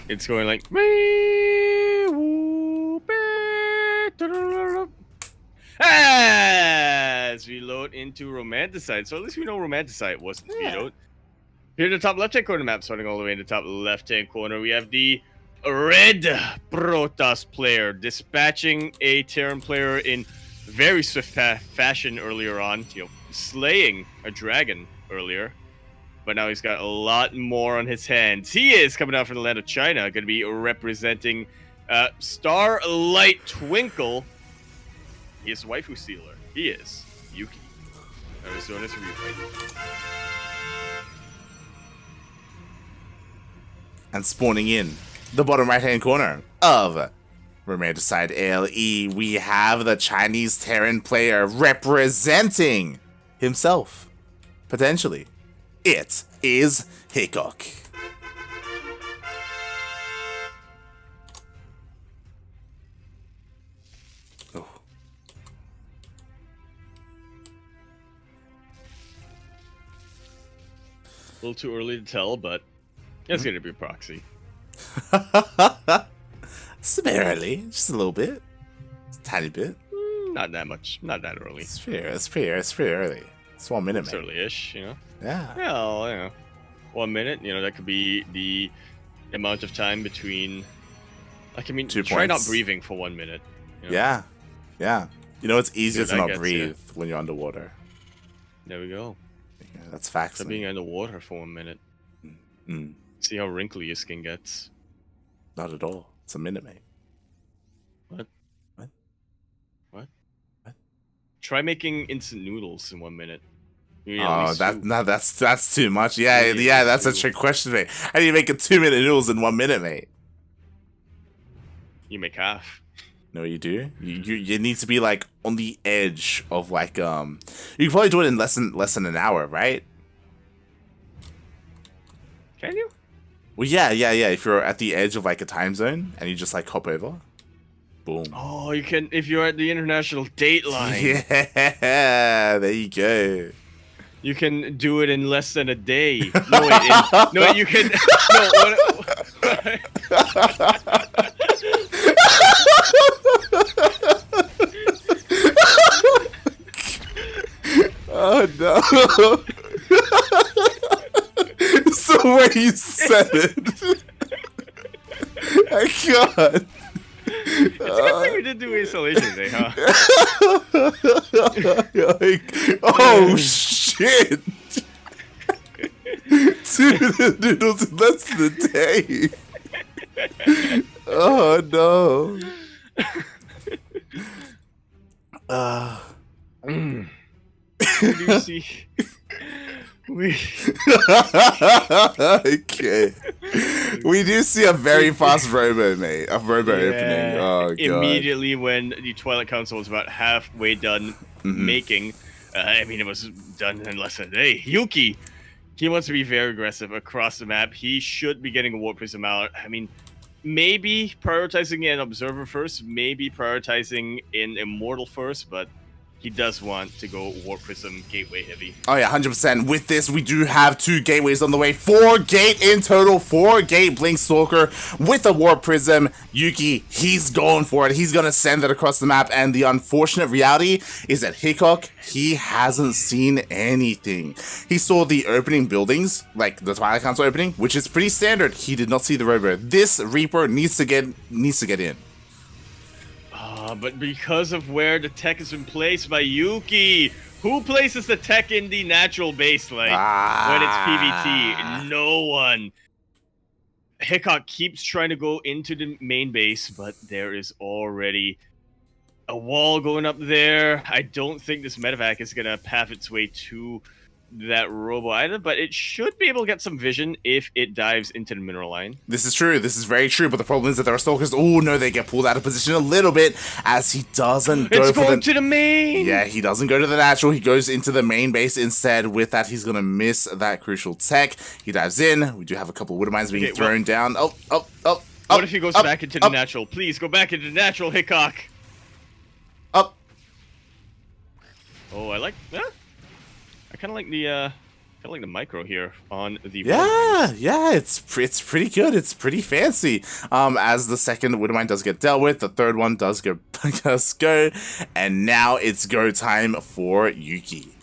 It's going like as we load into Romanticide. So at least we know Romanticide wasn't vetoed. Here in the top left-hand corner of the map, starting all the way in the top left-hand corner, we have the red Protoss player dispatching a Terran player in very swift fashion earlier on, slaying a dragon earlier. But now he's got a lot more on his hands. He is coming out from the land of China, going to be representing Starlight Twinkle. He is waifu stealer. He is Yuki. That is known as ReWhite. And spawning in the bottom right-hand corner of Romanticide ALE, we have the Chinese Terran player representing himself, potentially. It is Hickok. Oh. A little too early to tell, but it's going to be a proxy. It's a bit early, just a little bit. Just a tiny bit. Not that much. Not that early. It's pretty early. It's 1 minute, It's man. early-ish, Yeah. Well, 1 minute, that could be the amount of time between... Like, I mean, 2 try not points. breathing for 1 minute. Yeah. It's easier what to that not gets breathe when you're underwater. There we go. Yeah, that's facts. Try being underwater for 1 minute. See how wrinkly your skin gets. Not at all. It's a minute, mate. What? What? What? What? Try making instant noodles in 1 minute. That's too much. Yeah, that's a trick question, mate. How do you make a 2-minute noodles in 1 minute, mate? You make half. No, you do. You need to be like on the edge of like you can probably do it in less than an hour, right? Can you? Well, yeah. If you're at the edge of like a time zone and you just like hop over, boom. Oh, you can if you're at the international date line. Yeah, there you go. You can do it in less than a day. No, you can. No, what? Oh no! It's the way you said it. I can't. It's a good thing we did do isolation today, huh? Oh shit! 2 noodles in less than a day. Oh no. Do you see? Okay. We do see a very fast robo, mate. A robo opening. Oh god. Immediately when the Twilight Council was about halfway done making, it was done in less than a day. Yuki, he wants to be very aggressive across the map. He should be getting a Warp Prism out. I mean, maybe prioritizing an Observer first, maybe prioritizing an Immortal first, but he does want to go Warp Prism Gateway heavy. Oh yeah, 100%. With this, we do have 2 gateways on the way. 4 gate in total. 4 gate Blink Stalker with a Warp Prism. Yuki, he's going for it. He's going to send it across the map. And the unfortunate reality is that Hickok, he hasn't seen anything. He saw the opening buildings, like the Twilight Council opening, which is pretty standard. He did not see the Robo. This Reaper needs to get in. But because of where the tech has been placed by Yuki, who places the tech in the natural base lane when it's PvT? No one. Hickok keeps trying to go into the main base, but there is already a wall going up there. I don't think this medevac is going to path its way to that robo either, but it should be able to get some vision if it dives into the mineral line. This is true. This is very true. But the problem is that there are stalkers. Oh no, they get pulled out of position a little bit as he doesn't go it's for going to the main. Yeah, he doesn't go to the natural. He goes into the main base instead. With that, he's gonna miss that crucial tech. He dives in. We do have a couple of wood mines being thrown down. What if he goes back into the natural? Please go back into the natural, Hickok. Up. Oh, I like. I kind of like the I like the micro here on the Yeah, it's pretty good. It's pretty fancy. As the second Widowmine does get dealt with, the third one does go, and now it's go time for Yuki.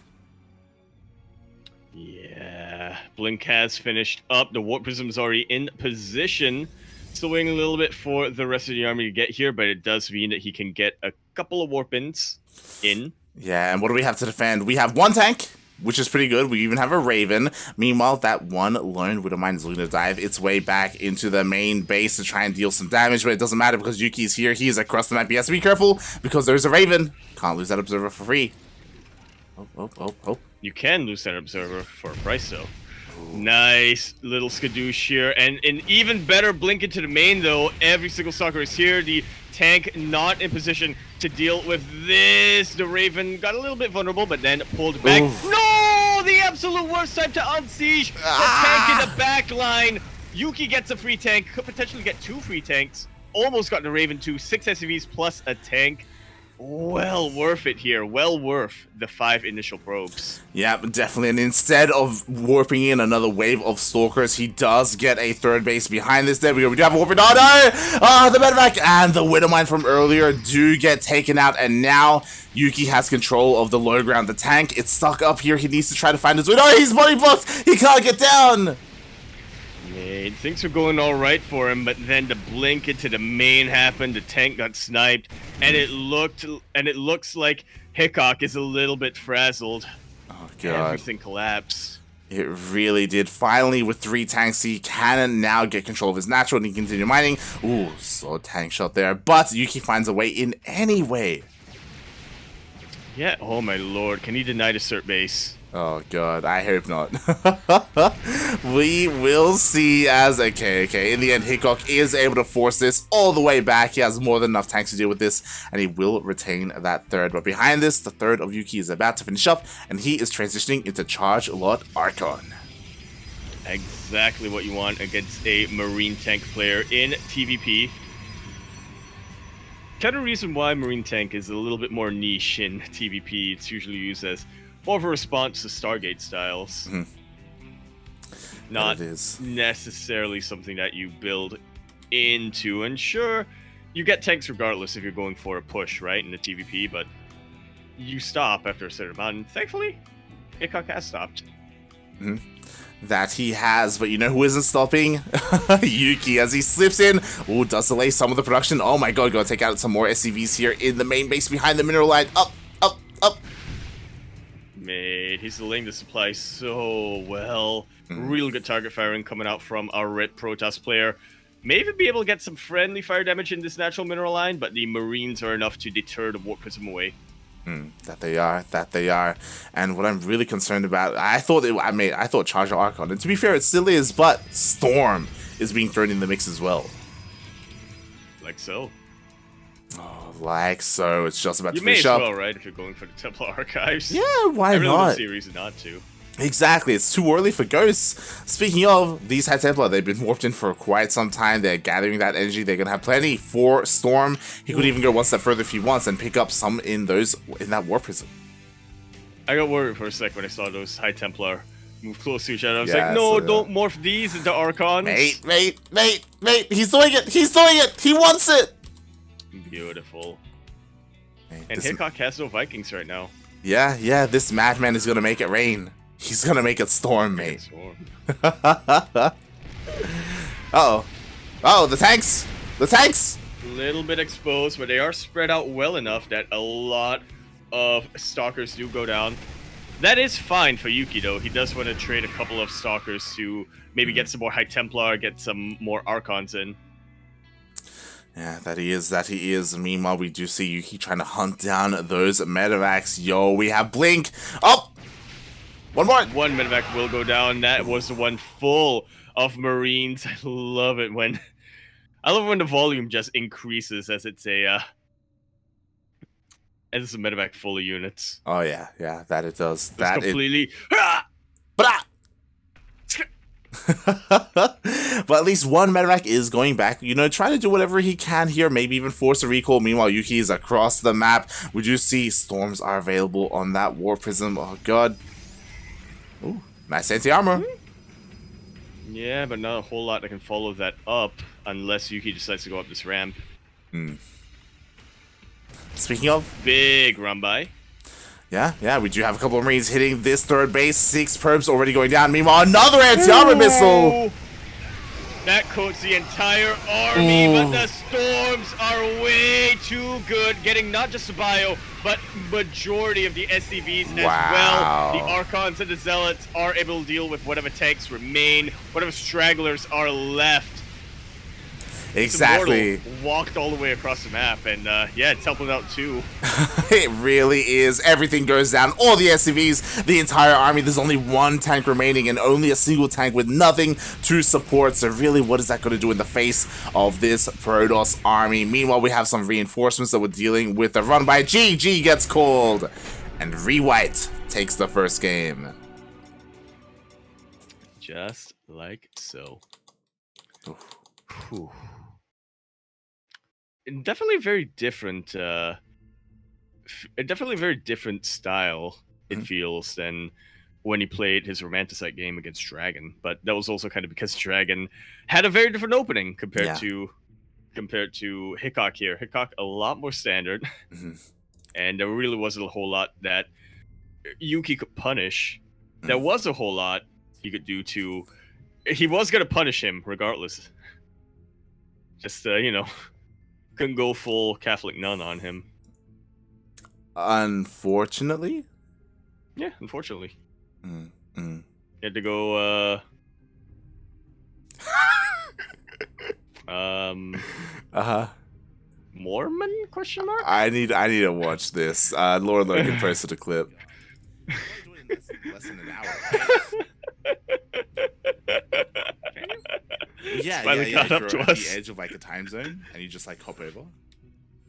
Yeah, Blink has finished up. The Warp Prism's already in position. Still waiting a little bit for the rest of the army to get here, but it does mean that he can get a couple of Warp-ins in. Yeah, and what do we have to defend? We have one tank, which is pretty good. We even have a Raven. Meanwhile, that one lone Widowmine is looking to dive its way back into the main base to try and deal some damage, but it doesn't matter because Yuki's here. He is across the map. He has to be careful because there's a Raven. Can't lose that Observer for free. Oh. You can lose that Observer for a price, though. Nice little skadoosh here, and an even better blink into the main, though. Every single stalker is here. The tank not in position to deal with this. The Raven got a little bit vulnerable, but then pulled back. Oof. No! The absolute worst time to unsiege the tank in the back line. Yuki gets a free tank, could potentially get 2 free tanks. Almost got the Raven too. 6 SCVs plus a tank. Well worth it here. Well worth the 5 initial probes. Yeah, definitely. And instead of warping in another wave of stalkers, he does get a third base behind this. There we go. We do have a warping. Oh no! The medevac and the Widowmine from earlier do get taken out. And now Yuki has control of the low ground. The tank, it's stuck up here. He needs to try to find his way. Oh, he's body blocked. He can't get down. Man, things were going all right for him, but then the blink into the main happened. The tank got sniped, and it looks like Hickok is a little bit frazzled. Oh god! Everything collapsed. It really did. Finally, with 3 tanks, he can now get control of his natural and he can continue mining. Ooh, slow tank shot there, but Yuki finds a way in anyway. Yeah. Oh my lord! Can he deny the cert base? Oh god, I hope not. We will see as okay. In the end, Hickok is able to force this all the way back. He has more than enough tanks to deal with this, and he will retain that third. But behind this, the third of Yuki is about to finish up, and he is transitioning into Charge Lot Archon. Exactly what you want against a Marine tank player in TvP. Kind of reason why Marine tank is a little bit more niche in TvP. It's usually used as more of a response to Stargate styles. Mm-hmm. Not necessarily something that you build into. And sure, you get tanks regardless if you're going for a push, right, in the TvP, but you stop after a certain amount. And thankfully, Hickok has stopped. Mm-hmm. That he has, but you know who isn't stopping? Yuki, as he slips in. Ooh, does delay some of the production. Oh my god, gotta take out some more SCVs here in the main base behind the mineral line. Up. Mate, he's delaying the supply so well. Real good target firing coming out from our red Protoss player. May even be able to get some friendly fire damage in this natural mineral line, but the Marines are enough to deter the Warp Prism away. That they are. And what I'm really concerned about, I thought Charger Archon, and to be fair, it still is, but Storm is being thrown in the mix as well. Like so. Oh, like so. It's just about to you may finish as up. well, right, if you're going for the Temple Archives. Yeah, why I really not? don't see a reason not to. Exactly, it's too early for ghosts. Speaking of, these High Templar, they've been warped in for quite some time. They're gathering that energy. They're going to have plenty for Storm. He could even go one step further if he wants and pick up some in that Warp Prism. I got worried for a sec when I saw those High Templar move close to each other. I was like, no, don't morph these into Archons. Mate, he's doing it! He wants it! Beautiful. Mate, and Hickok has no Vikings right now. Yeah, this madman is going to make it rain. He's gonna make it storm, mate. Uh-oh. Oh, the tanks! The tanks! Little bit exposed, but they are spread out well enough that a lot of Stalkers do go down. That is fine for Yuki, though. He does want to trade a couple of Stalkers to maybe get some more High Templar, get some more Archons in. Yeah, that he is. Meanwhile, we do see Yuki trying to hunt down those medevacs. Yo, we have Blink! Oh! One more! One medevac will go down. That was the one full of Marines. I love it when the volume just increases as it's a medevac full of units. Oh yeah, that it does. That completely. But at least one medevac is going back, trying to do whatever he can here, maybe even force a recall. Meanwhile, Yuki is across the map. We do see storms are available on that Warp Prism. Oh god. Ooh, Nice anti-armor. Yeah, but not a whole lot that can follow that up unless Yuki decides to go up this ramp. Speaking of, Big run by. yeah, we do have a couple of Marines hitting this third base. 6 perps already going down. Meanwhile, another anti-armor missile. That coats the entire army, but the storms are way too good, getting not just the bio, but majority of the SCVs as well. The Archons and the Zealots are able to deal with whatever tanks remain, whatever stragglers are left. Exactly. Walked all the way across the map, and yeah, it's helping out too. It really is. Everything goes down. All the SCVs, the entire army. There's only 1 tank remaining and only a single tank with nothing to support. So really, what is that going to do in the face of this Protoss army? Meanwhile, we have some reinforcements that we're dealing with. A run by GG gets called, and ReWhite takes the first game. Just like so. Whew. Definitely very different. Definitely very different style. It feels than when he played his Romanticite game against Dragon. But that was also kind of because Dragon had a very different opening compared to Hickok here. Hickok a lot more standard, and there really wasn't a whole lot that Yuki could punish. There was a whole lot he could do to. He was gonna punish him regardless. Just you know. Couldn't go full Catholic nun on him. Unfortunately? Yeah, unfortunately. You had to go, Mormon, question mark? I need to watch this. Lord Logan posted a clip. Less than an hour. Yeah, got up to at us. the edge of like a time zone, and you just like hop over.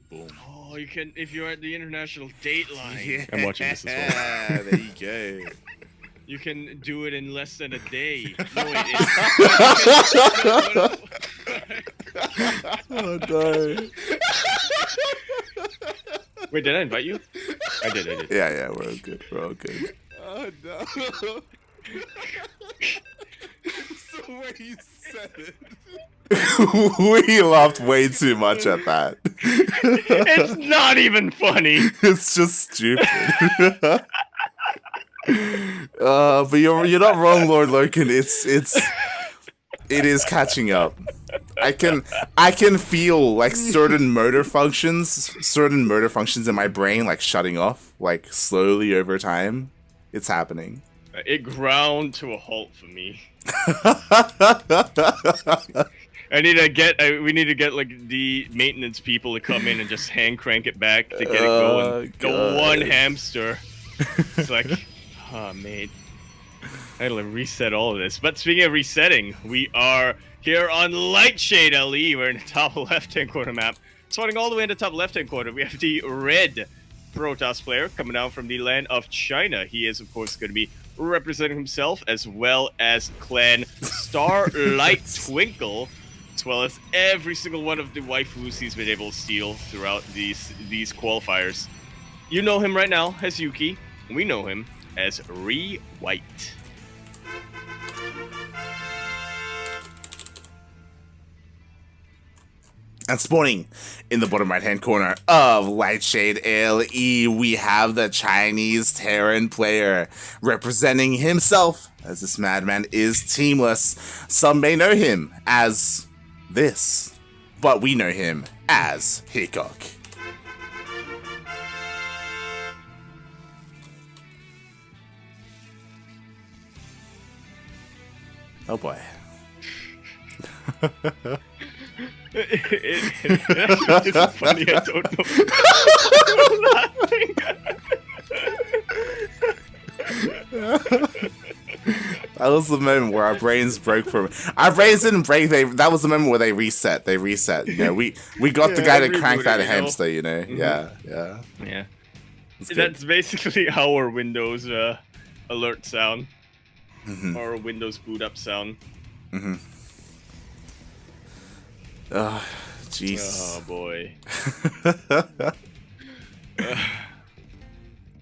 Boom. Oh, you can if you're at the international date line. Yeah, I'm watching this as well. there you go. You can do it in less than a day. No, wait, Oh no. Wait, did I invite you? I did. Yeah, we're all good. Oh no. The way you said it. We laughed way too much at that. It's not even funny. It's just stupid. But you're not wrong, Lord Loken. It is catching up. I can feel like certain motor functions in my brain like shutting off like slowly over time. It's happening. It ground to a halt for me. We need to get like the maintenance people to come in and just hand crank it back to get it going. The one hamster. It's like, oh mate. I gotta reset all of this. But speaking of resetting, we are here on Lightshade LE. We're in the top left-hand corner map. Starting all the way in the top left-hand corner, we have the red Protoss player coming down from the land of China. He is, of course, going to be representing himself as well as clan Starlight Twinkle, as well as every single one of the waifus he's been able to steal throughout these qualifiers. You know him right now as Yuki. We know him as ReWhite. And spawning in the bottom right-hand corner of Lightshade LE, we have the Chinese Terran player representing himself, as this madman is teamless. Some may know him as this, but we know him as Hickok. Oh boy. It's funny, I don't know. That was the moment where our brains broke from our brains didn't break. That was the moment where they reset. You know, we got the guy to crank that hamster. You know, yeah. That's basically our Windows alert sound, or Windows boot up sound. Oh, jeez. Oh boy.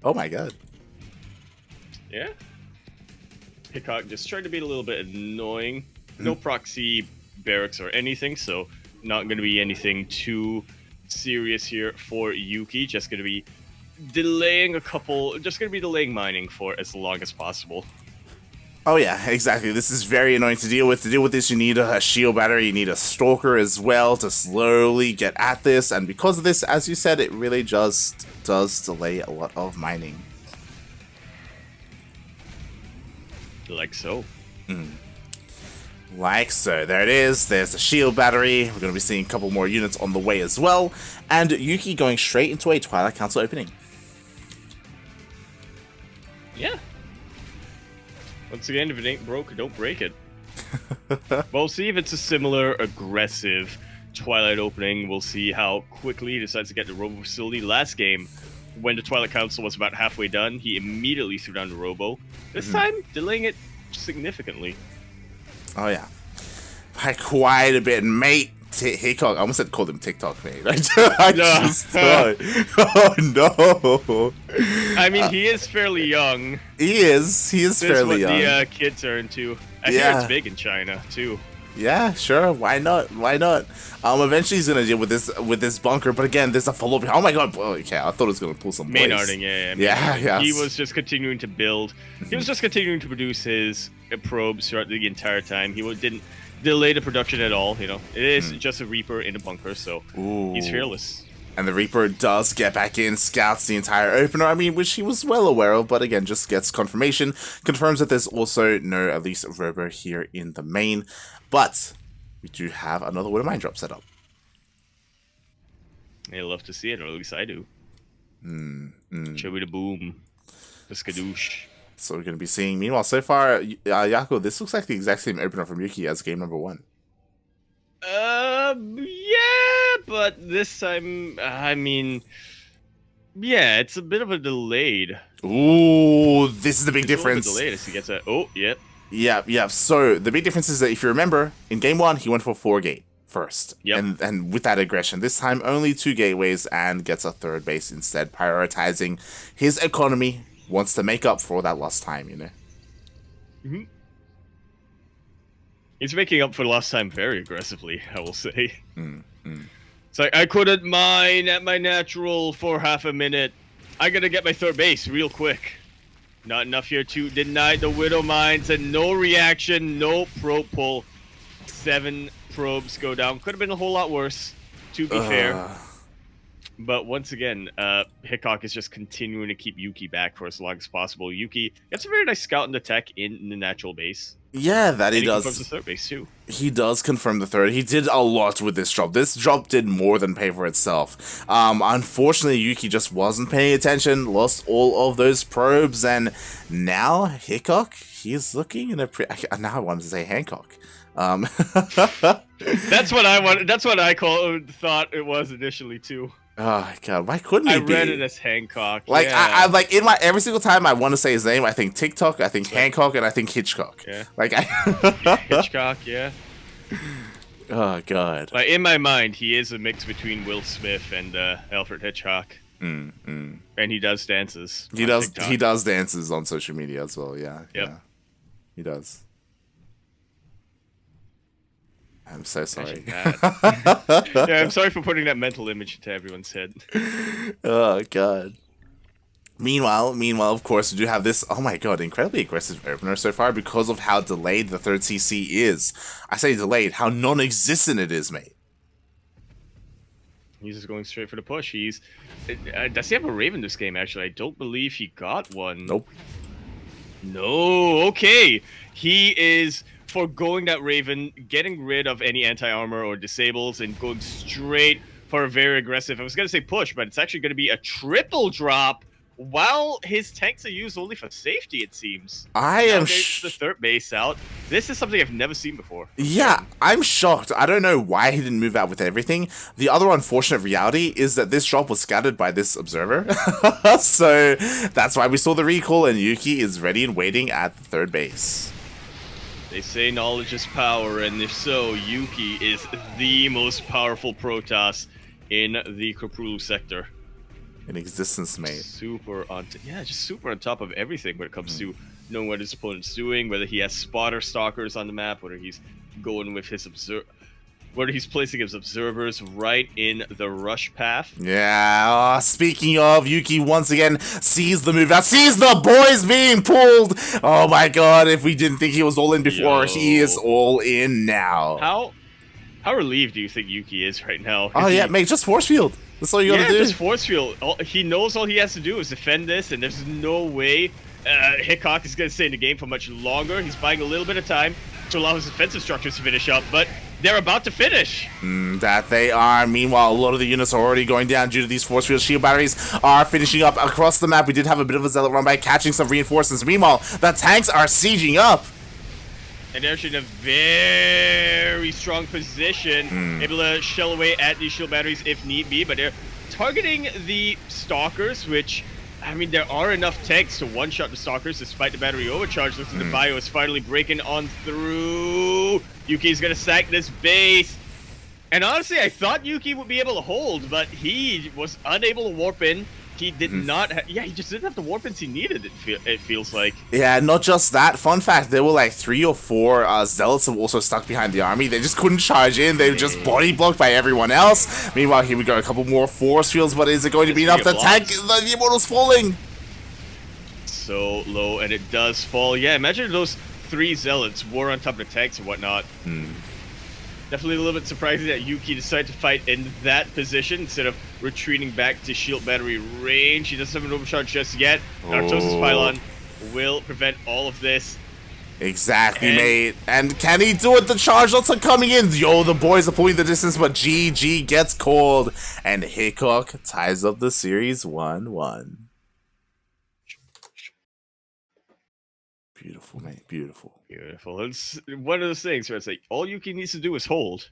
Oh my god. Yeah. Hickok just trying to be a little bit annoying. No proxy barracks or anything, so not going to be anything too serious here for Yuki. Just going to be delaying delaying mining for as long as possible. Oh yeah, exactly. This is very annoying to deal with. To deal with this, you need a shield battery, you need a stalker as well to slowly get at this, and because of this, as you said, it really just does delay a lot of mining. Like so. Like so. There it is. There's the shield battery. We're going to be seeing a couple more units on the way as well, and Yuki going straight into a Twilight Council opening. Yeah. Once again, if it ain't broke, don't break it. We'll see if it's a similar aggressive Twilight opening. We'll see how quickly he decides to get the Robo facility. Last game, when the Twilight Council was about halfway done, he immediately threw down the Robo. This time, delaying it significantly. Oh yeah. By quite a bit, mate. Hickok, I almost said called him TikTok, mate. I just thought, oh no. I mean, he is fairly young. He is fairly young. The kids are into. I hear it's big in China too. Yeah, sure. Why not? Why not? Eventually he's gonna deal with this bunker, but again, there's a follow-up. Oh my god! Okay, I thought it was gonna pull some. Maynarding, yeah. He was just continuing to build. He was just continuing to produce his probes throughout the entire time. He didn't delay the production at all. You know, it is just a Reaper in a bunker, so he's fearless. And the Reaper does get back in, scouts the entire opener, I mean, which he was well aware of, but again, just gets confirmation, confirms that there's also no, at least, Robo here in the main. But we do have another Widow Mine drop set up. I love to see it, or at least I do. Show me the boom. The skadoosh. So we're going to be seeing, meanwhile, so far, Yaku, this looks like the exact same opener from Yuki as game number 1. Yeah, but this time, I mean, yeah, it's a bit of a delayed. Ooh, this is the big difference. Delayed as he gets a, oh, yep. Yeah. So the big difference is that if you remember, in game 1, he went for 4 gate first. Yep. And with that aggression, this time only 2 gateways and gets a 3rd base instead, prioritizing his economy, wants to make up for that lost time, you know? He's making up for lost time very aggressively, I will say. It's like, I couldn't mine at my natural for half a minute. I gotta get my 3rd base real quick. Not enough here to deny the Widow Mines, and no reaction, no probe pull. 7 probes go down. Could have been a whole lot worse, to be fair. But once again, Hickok is just continuing to keep Yuki back for as long as possible. Yuki gets a very nice scout in the tech in the natural base. Yeah, that he does. He confirms the 3rd base too. He does confirm the 3rd. He did a lot with this drop. This drop did more than pay for itself. Unfortunately, Yuki just wasn't paying attention, lost all of those probes, and now Hickok, he's looking in a now I wanted to say Hancock. That's what I wanted. That's what I thought it was initially too. Oh god, why couldn't he be? I read it as Hancock. Like yeah. I like in my every single time I want to say his name, I think TikTok, I think Hancock, and I think Hitchcock. Yeah. Like Hitchcock, yeah. Oh god. Like in my mind, he is a mix between Will Smith and Alfred Hitchcock. And he does dances. He does. TikTok. He does dances on social media as well. Yeah. Yep. Yeah. He does. I'm so sorry. Yeah, I'm sorry for putting that mental image into everyone's head. Oh god. Meanwhile, of course, we do have this, oh my god, incredibly aggressive opener so far because of how delayed the 3rd CC is. I say delayed, how non-existent it is, mate. He's just going straight for the push. Does he have a Raven this game, actually? I don't believe he got one. Nope. No, okay. He is foregoing that Raven, getting rid of any anti-armor or disables, and going straight for a very aggressive, I was going to say push, but it's actually going to be a triple drop while his tanks are used only for safety, it seems. I am the 3rd base out. This is something I've never seen before. Yeah, I'm shocked. I don't know why he didn't move out with everything. The other unfortunate reality is that this drop was scattered by this observer. So that's why we saw the recall, and Yuki is ready and waiting at the 3rd base. They say knowledge is power, and if so, Yuki is the most powerful Protoss in the Koprulu sector. In existence, mate. Super on, just super on top of everything when it comes to knowing what his opponent's doing, whether he has spotter stalkers on the map, whether he's going with his whether he's placing his observers right in the rush path. Yeah, speaking of, Yuki once again sees the move out, sees the boys being pulled. Oh my god, if we didn't think he was all in before, he is all in now. How relieved do you think Yuki is right now? Oh yeah, mate, just force field. That's all you gotta do. Just force field. He knows all he has to do is defend this, and there's no way Hickok is gonna stay in the game for much longer. He's buying a little bit of time to allow his defensive structures to finish up, but they're about to finish. That they are. Meanwhile, a lot of the units are already going down due to these force field shield batteries are finishing up across the map. We did have a bit of a zealot run by catching some reinforcements. Meanwhile, the tanks are sieging up. And they're actually in a very strong position, able to shell away at these shield batteries if need be, but they're targeting the stalkers, which, I mean, there are enough tanks to one-shot the stalkers despite the battery overcharge. Looks like the bio is finally breaking on through. Yuki's gonna sack this base. And honestly, I thought Yuki would be able to hold, but he was unable to warp in. He did not he just didn't have the warp ins he needed, it feels like. Yeah, not just that. Fun fact, there were like 3 or 4 zealots that were also stuck behind the army. They just couldn't charge in. They were just body blocked by everyone else. Meanwhile, here we go, a couple more force fields, but is it going to be enough? The tank, the Immortal's falling. So low, and it does fall. Yeah, imagine if those 3 zealots were on top of the tanks and whatnot. Definitely a little bit surprising that Yuki decided to fight in that position instead of retreating back to shield battery range. He doesn't have an overcharge just yet. Narcosis Pylon will prevent all of this. Exactly, mate. And can he do it? The charge lots are coming in. Yo, the boys are pulling the distance, but GG gets called. And Hickok ties up the series 1-1. Beautiful, mate. Beautiful. Beautiful. It's one of those things where it's like, all Yuki needs to do is hold.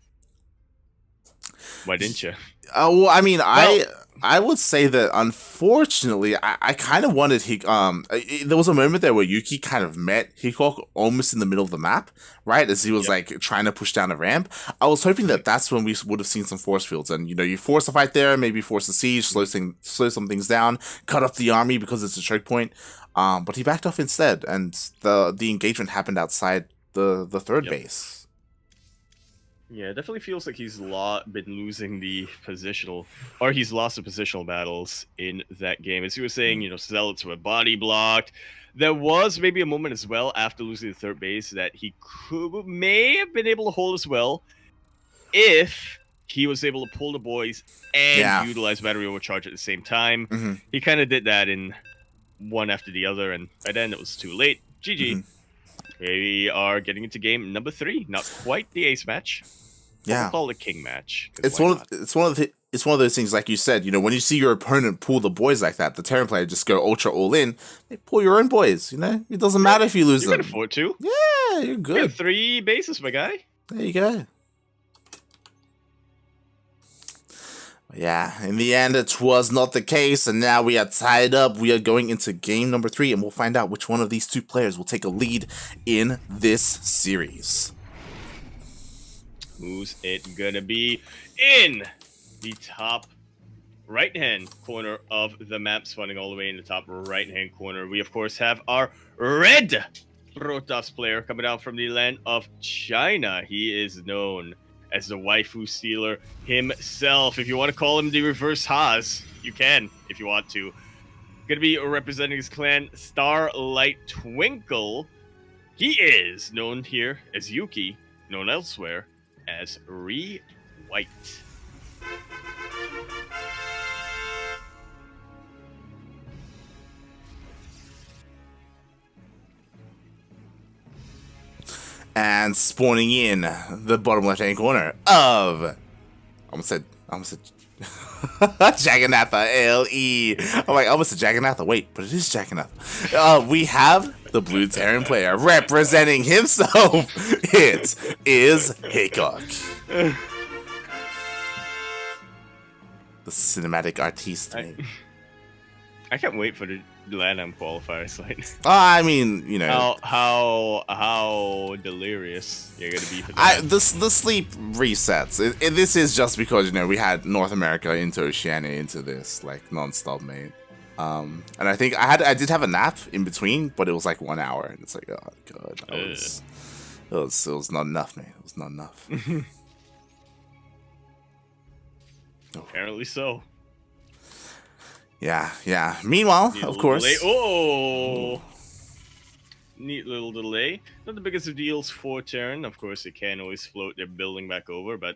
Why didn't you? Well, I mean, I would say that unfortunately, I kind of wanted there was a moment there where Yuki kind of met Hickok almost in the middle of the map, right? As he was like trying to push down a ramp. I was hoping that that's when we would have seen some force fields, and you force a fight there, maybe force a siege, slow some things down, cut off the army because it's a choke point. But he backed off instead, and the engagement happened outside the third base. Yeah, it definitely feels like he's been losing the positional, or he's lost the positional battles in that game. As you were saying, Zealots were body blocked. There was maybe a moment as well after losing the third base that he may have been able to hold as well if he was able to pull the boys and utilize battery overcharge at the same time. He kind of did that in one after the other, and by then it was too late. GG. We are getting into game number 3. Not quite the ace match. Yeah, we'll call it a king match. It's one of those things, like you said. When you see your opponent pull the boys like that, the Terran player just go ultra all in. They pull your own boys. It doesn't matter if you lose them. You can afford to. Yeah, you're good. You have 3 bases, my guy. There you go. Yeah, in the end, it was not the case, and now we are tied up. We are going into game number 3, and we'll find out which one of these 2 players will take a lead in this series. Who's it gonna be in the top right-hand corner of the map, spawning all the way in the top right-hand corner? We, of course, have our red Protoss player coming out from the land of China. He is known as the waifu stealer himself. If you want to call him the reverse Haas, you can if you want to. Gonna be representing his clan Starlight Twinkle. He is known here as Yuki, known elsewhere as ReWhite. And spawning in the bottom left-hand corner of... I almost said Jagannatha, L-E. I'm like, I almost said Jagannatha. Wait, but it is Jagannatha. We have the blue Terran player representing himself. It is Hickok. The cinematic artiste. I can't wait for the LATAM qualifier slate. I mean, how delirious you're gonna be for that. The sleep resets. This is just because we had North America into Oceania into this like non-stop, mate. And I think I did have a nap in between, but it was like 1 hour, and it's like, oh god, it was not enough, man. It was not enough. Apparently so. Yeah. Meanwhile, of course. Delay. Oh! Neat little delay. Not the biggest of deals for Terran. Of course, they can always float their building back over, but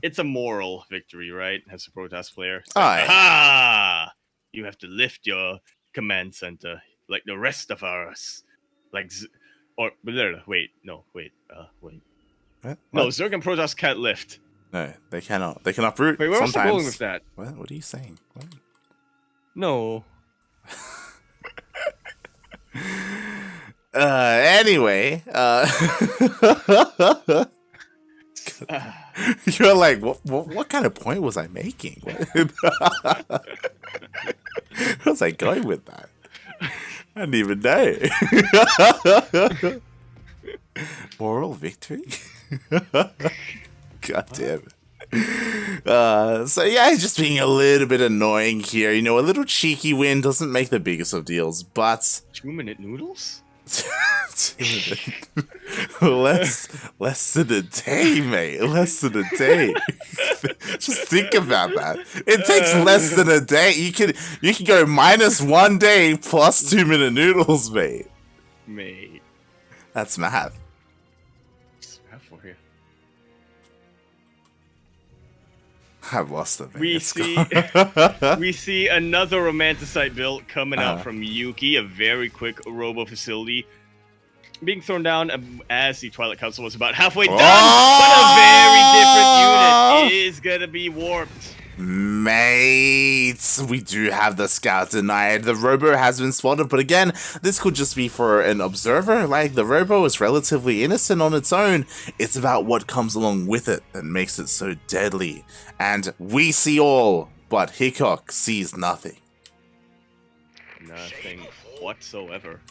it's a moral victory, right? As a Protoss player. It's like, aha! You have to lift your command center like the rest of us. Like, wait. What? No, Zerg and Protoss can't lift. No, they cannot. They cannot brute. Wait, where was sometimes. I going with that? What are you saying? What? No. Anyway, you're like, what kind of point was I making? Where was I going with that? I didn't even know. Moral victory? God damn it. So yeah, he's just being a little bit annoying here. You know, a little cheeky win doesn't make the biggest of deals, but 2-minute noodles? less than a day, mate. Less than a day. Just think about that. It takes less than a day. You can go -1 day plus 2-minute noodles, mate. Mate. That's math. What's math for you? I've lost it. We see another romanticite build coming out from Yuki, a very quick robo facility being thrown down as the Twilight Council was about halfway done, but a very different unit is gonna be warped. Mate, we do have the scout denied. The robo has been spotted, but again, this could just be for an observer. Like, the robo is relatively innocent on its own. It's about what comes along with it that makes it so deadly. And we see all, but Hickok sees nothing. Nothing whatsoever.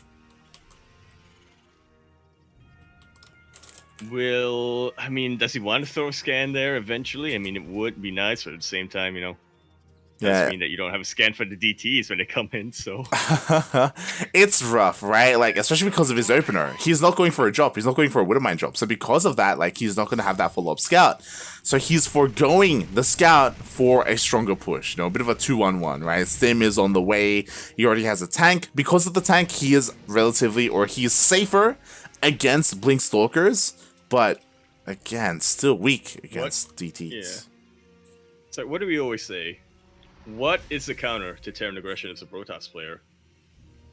Does he want to throw a scan there eventually? I mean, it would be nice, but at the same time, you know, doesn't mean that you don't have a scan for the DTs when they come in, so. It's rough, right? Like, especially because of his opener. He's not going for a drop. He's not going for a Widowmine drop. So because of that, like, he's not going to have that follow-up scout. So he's foregoing the scout for a stronger push. You know, a bit of a 2-1-1, right? Stim is on the way. He already has a tank. Because of the tank, he is safer against Blink Stalkers. But, again, still weak against DTs. Yeah. So what do we always say? What is the counter to Terran aggression as a Protoss player?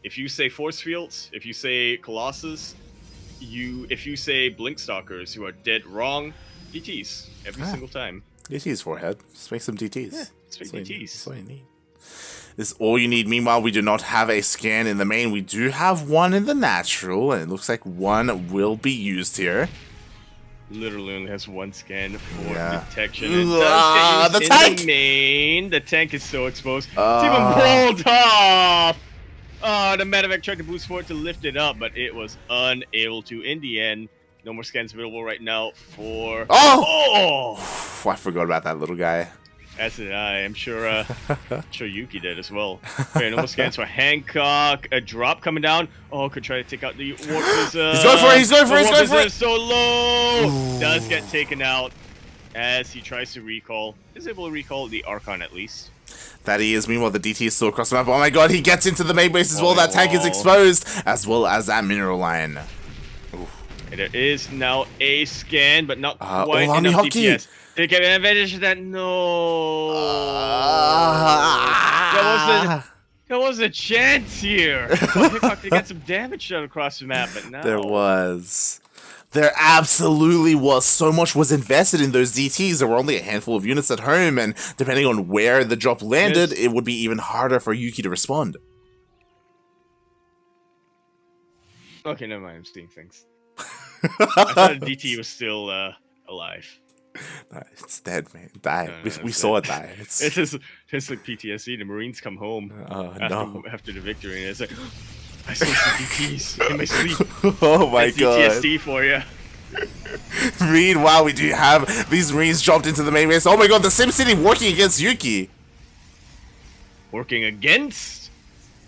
If you say Force Fields, if you say Colossus, if you say Blink Stalkers, you are dead wrong. DTs, every single time. DTs, forehead. Just make some DTs. Yeah, just make DTs. That's all you need. This is all you need. Meanwhile, we do not have a scan in the main. We do have one in the natural, and it looks like one will be used here. Literally only has one scan for detection. The tank! The main. The tank is so exposed. It's even pulled off! The medevac tried to boost for it to lift it up, but it was unable to. In the end, no more scans available right now for... I forgot about that little guy. As did I. I'm sure Yuki did as well. Okay, no more scans for Hancock. A drop coming down. Oh, could try to take out the Warp Prism. He's going for it. He's going for it. So low. Ooh. Does get taken out as he tries to recall. Is able to recall the Archon at least. That he is. Meanwhile, the DT is still across the map. Oh my god, he gets into the main base as well. That tank is exposed, as well as that mineral line. There is now a scan, but not quite enough DPS. Did get an advantage of that? No. There was a chance here. Hickok to get some damage done across the map, but no. There was. There absolutely was. So much was invested in those DTs. There were only a handful of units at home, and depending on where the drop landed, it would be even harder for Yuki to respond. Okay, never mind. I'm seeing things. I thought the DT was still alive. No, it's dead, man. It died. We saw it die. It's like PTSD. The Marines come home after the victory, and it's like, I saw some DTs in my sleep. Oh my god. PTSD for you. Meanwhile, we do have these Marines dropped into the main base. Oh my god, the SimCity working against Yuki. Working against?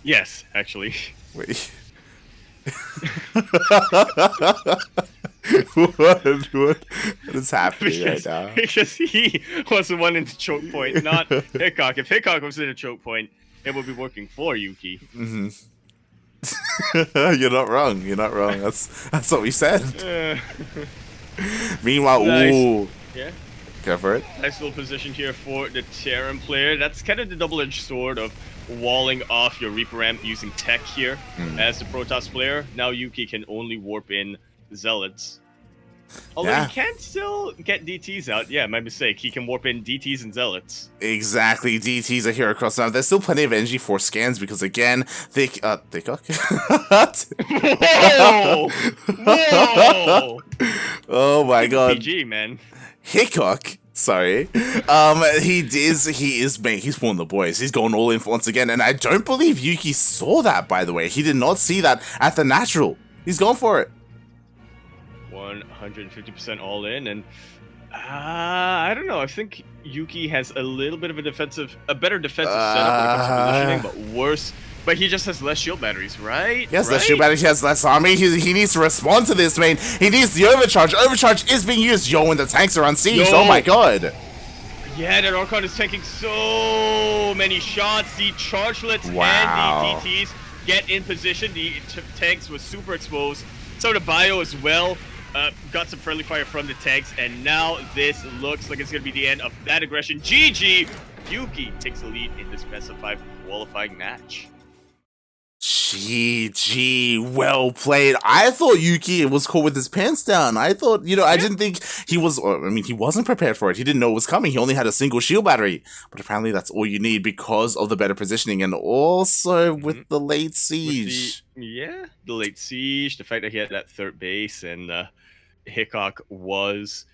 Yes, actually. Wait. what is happening right now? Because he was the one in the choke point, not Hickok. If Hickok was in a choke point, it would be working for Yuki. Mm-hmm. You're not wrong. You're not wrong. That's what we said. Meanwhile, Nice. ooh, Yeah. go for it. Nice little position here for the Terran player. That's kind of the double-edged sword of walling off your Reaper ramp using tech here as the Protoss player. Now Yuki can only warp in Zealots. Although he can still get DTs out. Yeah, my mistake. He can warp in DTs and Zealots. Exactly. DTs are here across now. There's still plenty of energy for scans because again, Hickok. Whoa! Whoa! Oh my god. PG, man. Hickok. Sorry. He's one of the boys. He's going all in once again, and I don't believe Yuki saw that, by the way. He did not see that at the natural. He's going for it. 150% all in, and I don't know. I think Yuki has a little bit of a better defensive setup when it comes to positioning, but worse. But he just has less shield batteries, right? He has less shield batteries, he has less army. He needs to respond to this, man. He needs the overcharge. Overcharge is being used. Yo, when the tanks are on siege. Oh my god. Yeah, that Archon is taking so many shots. The chargelets and the DTs get in position. The tanks was super exposed. So the bio as well. Got some friendly fire from the tanks, and now this looks like it's going to be the end of that aggression. GG! Yuki takes the lead in this best of 5 qualifying match. GG, well played. I thought Yuki was caught with his pants down. I thought, I didn't think he was, he wasn't prepared for it. He didn't know it was coming. He only had a single shield battery. But apparently that's all you need because of the better positioning and also with the late siege. The late siege, the fact that he had that third base, and Hickok was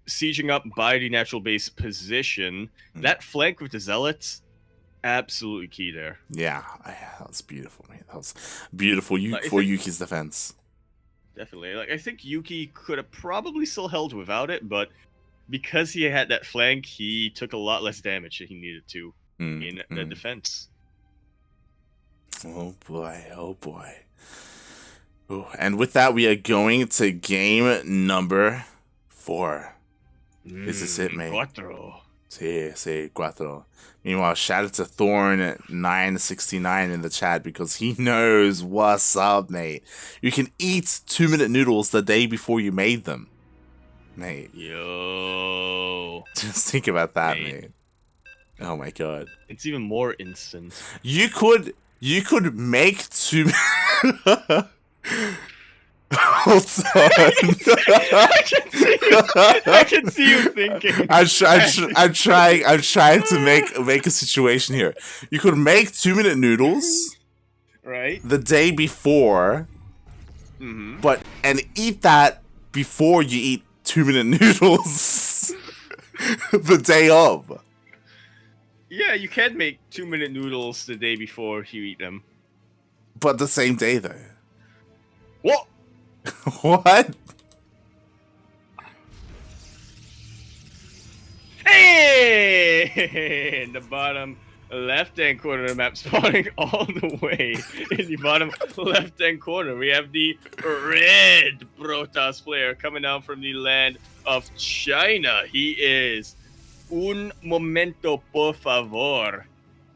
sieging up by the natural base position. That flank with the Zealots, absolutely key there. Yeah, that was beautiful, man. That was beautiful for Yuki's defense. Definitely. I think Yuki could have probably still held without it, but because he had that flank, he took a lot less damage than he needed to in the defense. Oh boy, oh boy. Ooh, and with that, we are going to game number 4. Is this it, mate? Cuatro. Sí, cuatro. Meanwhile, shout out to Thorn969 in the chat because he knows what's up, mate. You can eat 2-minute noodles the day before you made them, mate. Yo. Just think about that, mate. Oh my god. It's even more instant. You could make 2. Hold on. I can see you thinking. I'm trying to make a situation here. You could make 2-minute noodles, right? The day before, and eat that before you eat 2-minute noodles the day of. Yeah, you can make 2-minute noodles the day before you eat them. But the same day, though. What? What? Hey! In the bottom left-hand corner of the map, spawning all the way in the bottom left-hand corner, we have the red Protoss player coming down from the land of China. He is Un Momento Por Favor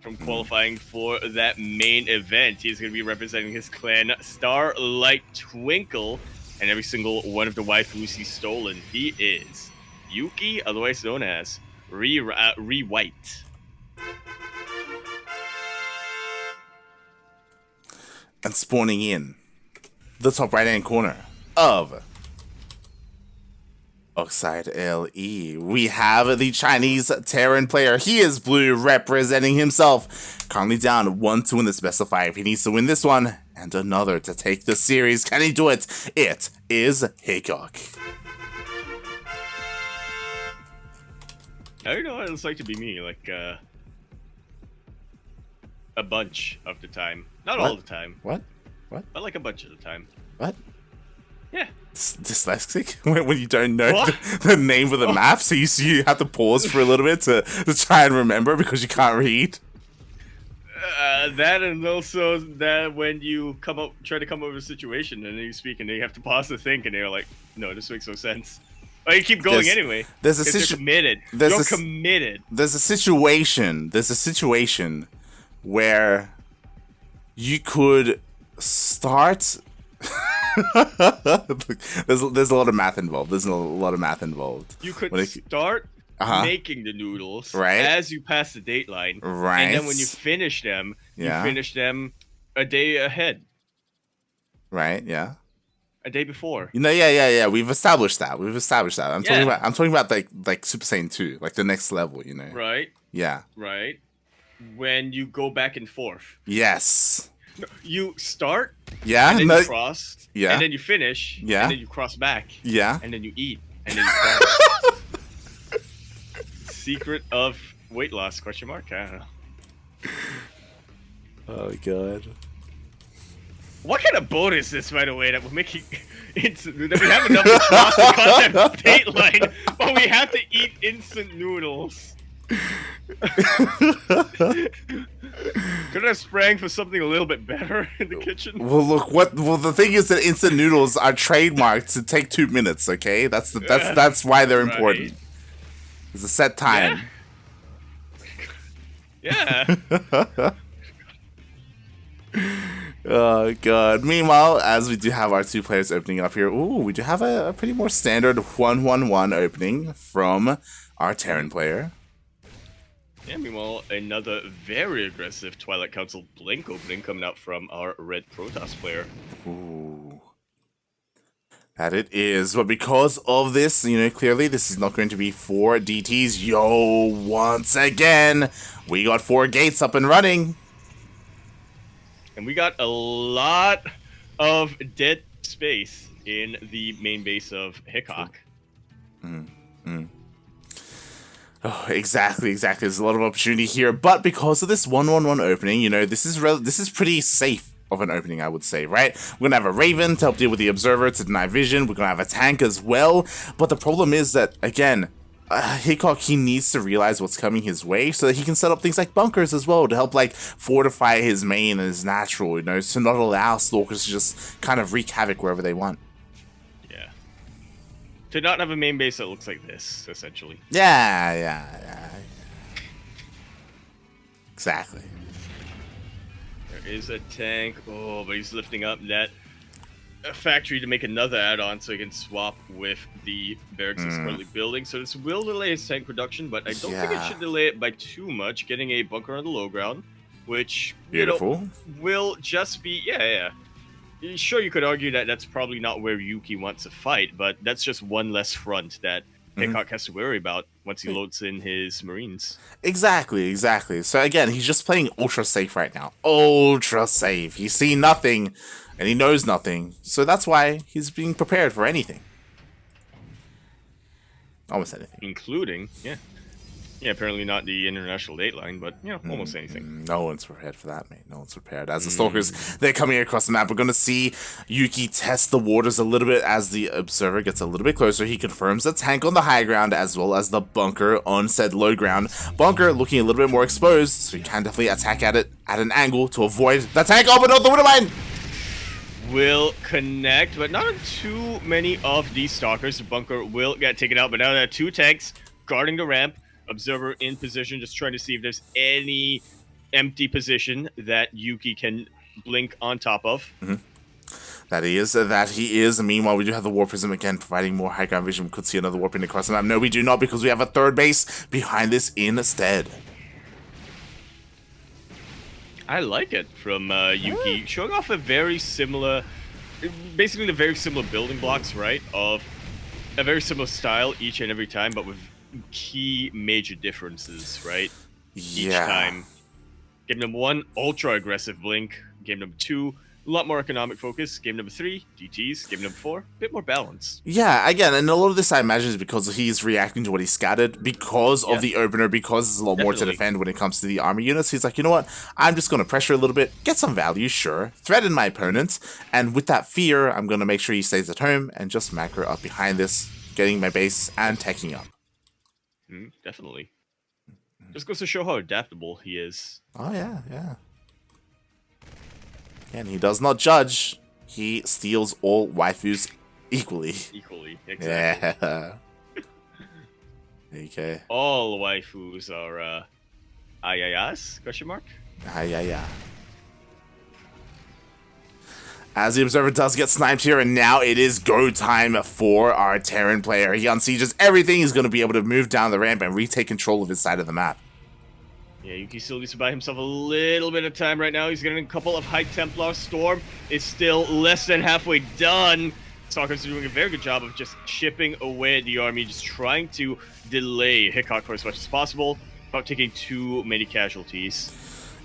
from qualifying for that main event. He's going to be representing his clan Starlight Twinkle and every single one of the waifus he's stolen. He is Yuki, otherwise known as ReWhite. And spawning in the top right-hand corner of Oxide LE, we have the Chinese Terran player. He is blue, representing himself. Currently down 1-2 in this best of 5. He needs to win this one and another to take the series. Can he do it? It is Hickok. I don't know what it's like to be me, like a bunch of the time. Not all the time. What? But like a bunch of the time. What? Yeah. Dyslexic? When you don't know the name of the map, so you have to pause for a little bit to try and remember because you can't read? That and also that when you try to come up with a situation and then you speak and then you have to pause to think and you're like, no, this makes no sense. But you keep going anyway. There's a Because you're committed. You're committed. There's a situation. There's a situation where you could start. there's a lot of math involved. There's a lot of math involved. You could start making the noodles as you pass the date line. Right. And then when you finish them, you finish them a day ahead. Right, yeah. A day before. Yeah. We've established that. I'm talking about like Super Saiyan 2, like the next level, you know. Right. Yeah. Right. When you go back and forth. Yes. You start. Yeah. And then you cross. Yeah. And then you finish. Yeah. And then you cross back. Yeah. And then you eat. And then you cross. Secret of weight loss? Question mark? I don't know. Oh god. What kind of boat is this, by the way, that we're making that we have enough to cross the content date line, but we have to eat instant noodles? Could I have sprang for something a little bit better in the kitchen? Well, look, the thing is that instant noodles are trademarked to take 2 minutes, okay? That's why they're important. There's a set time. Yeah. Oh god. Meanwhile, as we do have our 2 players opening up here, we do have a pretty more standard 1-1-1 opening from our Terran player. Yeah, meanwhile, another very aggressive Twilight Council Blink opening coming out from our Red Protoss player. Ooh. That it is, but because of this, you know, clearly this is not going to be 4 DTs. Yo, once again, we got 4 gates up and running. And we got a lot of dead space in the main base of Hickok. Oh, exactly. There's a lot of opportunity here, but because of this 1-1-1 opening, you know, this is pretty safe of an opening, I would say, right? We're gonna have a Raven to help deal with the Observer to deny vision. We're gonna have a tank as well, but the problem is that, again, Hickok, he needs to realize what's coming his way so that he can set up things like bunkers as well to help, like, fortify his main and his natural, you know, to not allow Stalkers to just kind of wreak havoc wherever they want. Yeah. To not have a main base that looks like this, essentially. Yeah. Exactly. There is a tank. Oh, but he's lifting up that factory to make another add-on so he can swap with the barracks he's currently building. So this will delay his tank production, but I don't think it should delay it by too much. Getting a bunker on the low ground, which will just be Sure, you could argue that that's probably not where Yuki wants to fight, but that's just one less front that Hickok has to worry about once he loads in his Marines. Exactly. So again, he's just playing ultra safe right now. Ultra safe. He's seen nothing, and he knows nothing. So that's why he's being prepared for anything. Almost anything. Including, apparently not the international date line, but, almost anything. No one's prepared for that, mate. No one's prepared. As the Stalkers, they're coming across the map. We're going to see Yuki test the waters a little bit as the Observer gets a little bit closer. He confirms the tank on the high ground as well as the bunker on said low ground. Bunker looking a little bit more exposed, so he can definitely attack at it at an angle to avoid the tank. Oh, but not the window mine! Will connect, but not on too many of these Stalkers. The bunker will get taken out, but now there are 2 tanks guarding the ramp. Observer in position, just trying to see if there's any empty position that Yuki can blink on top of. That he is. Meanwhile, we do have the Warp Prism again, providing more high ground vision. We could see another warping across the map. No, we do not, because we have a 3rd base behind this instead. I like it from Yuki, showing off basically the very similar building blocks, right? Of a very similar style each and every time, but with key major differences, right? Each time. Game number 1, ultra aggressive blink. Game number 2, a lot more economic focus. Game number 3, DTs. Game number 4, a bit more balance. Yeah, again, and a lot of this I imagine is because he's reacting to what he scattered, because of the opener, because there's a lot more to defend when it comes to the army units. He's like, you know what, I'm just going to pressure a little bit, get some value, sure, threaten my opponents, and with that fear, I'm going to make sure he stays at home and just macro up behind this, getting my base and teching up. Definitely. Just goes to show how adaptable he is. Oh, yeah. And he does not judge. He steals all waifus equally. Equally, exactly. Yeah. Okay. All waifus are ayayas? Question mark? Yeah. As the Observer does get sniped here, and now it is go time for our Terran player. He unsieges everything. He's going to be able to move down the ramp and retake control of his side of the map. Yeah, Yuki still needs to buy himself a little bit of time right now. He's getting a couple of High Templar. Storm is still less than halfway done. StarCraft's doing a very good job of just chipping away at the army, just trying to delay Hickok for as much as possible without taking too many casualties.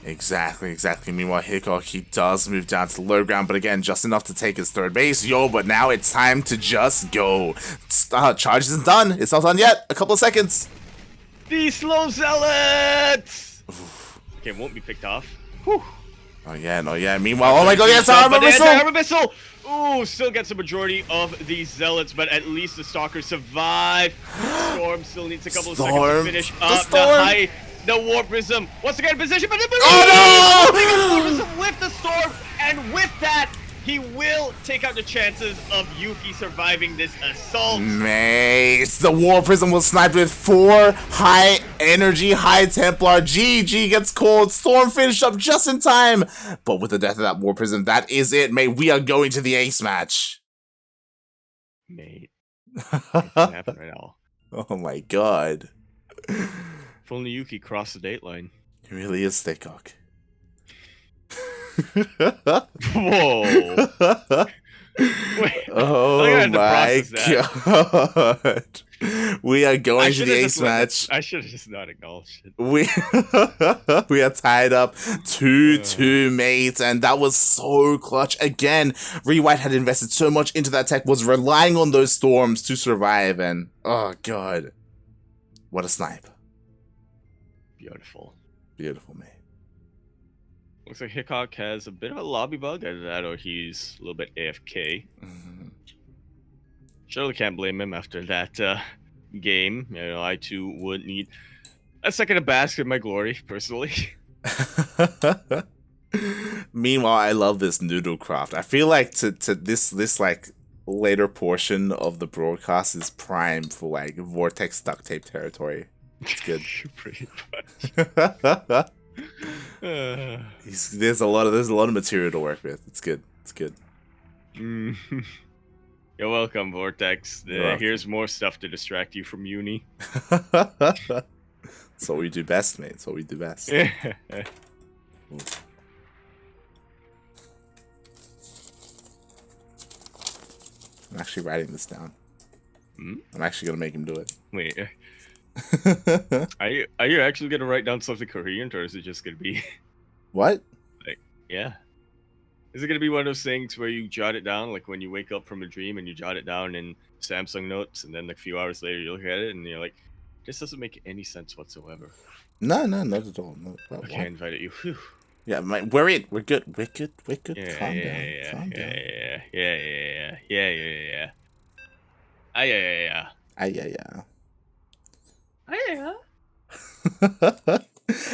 Exactly. Meanwhile, Hickok, he does move down to the low ground, but again, just enough to take his third base. But now it's time to just go. Charge isn't done. It's not done yet. A couple of seconds. The slow zealots! Okay, won't be picked off. Whew. Oh yeah. Meanwhile, oh my god, yes, armor missile! Ooh, still gets a majority of these zealots, but at least the stalkers survive. Storm still needs a couple of seconds to finish up the War Prism. Once again in position, but oh no! War Prism with the Storm, and with that, he will take out the chances of Yuki surviving this assault. Mate, the War Prism was sniped with 4 high energy, High Templar. GG gets called. Storm finished up just in time. But with the death of that War Prism, that is it, mate. We are going to the ace match. Mate, what's happening right now? Oh my god. If only Yuki crossed the date line. He really is Hickok. Whoa. Wait, oh my god. We are going to the ace match. I should have just not acknowledged it. We are tied up 2-2, mates, and that was so clutch. Again, ReWhite had invested so much into that tech, was relying on those storms to survive, and oh god. What a snipe. Beautiful, mate. Looks like Hickok has a bit of a lobby bug, either that or he's a little bit AFK. Surely can't blame him after that game. You know, I too would need a second of bask in my glory, personally. Meanwhile, I love this noodle craft. I feel like to this like later portion of the broadcast is prime for like Vortex duct tape territory. It's good. Pretty much. There's a lot of material to work with. It's good. You're welcome, Vortex. Here's more stuff to distract you from uni. That's what we do best, mate. That's what we do best. I'm actually writing this down. I'm actually gonna make him do it. Wait. Are you actually gonna write down something coherent, or is it just gonna be what? Like, yeah. Is it gonna be one of those things where you jot it down, like when you wake up from a dream and you jot it down in Samsung Notes, and then a few hours later you look at it and you're like, this doesn't make any sense whatsoever. No, not at all. No, okay, I invited you. Whew. Yeah, mate, we're in. We're good. We're good. Yeah, Calm down.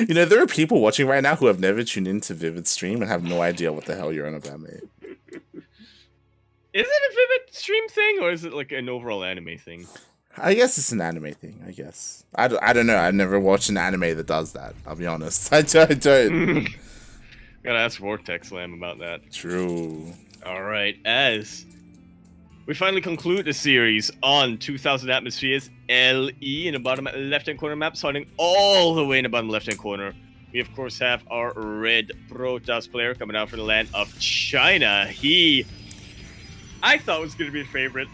You know, there are people watching right now who have never tuned into Vivid stream and have no idea what the hell you're on about, mate. Is it a Vivid stream thing, or is it like an overall anime thing? I guess it's an anime thing, I guess. I don't know. I've never watched an anime that does that. I'll be honest. I don't. Gotta ask Vortex Lamb about that. True. Alright, as we finally conclude the series on 2000 Atmospheres LE in the bottom left-hand corner map, starting all the way in the bottom left-hand corner. We, of course, have our red Protoss player coming out from the land of China. I thought was going to be a favorite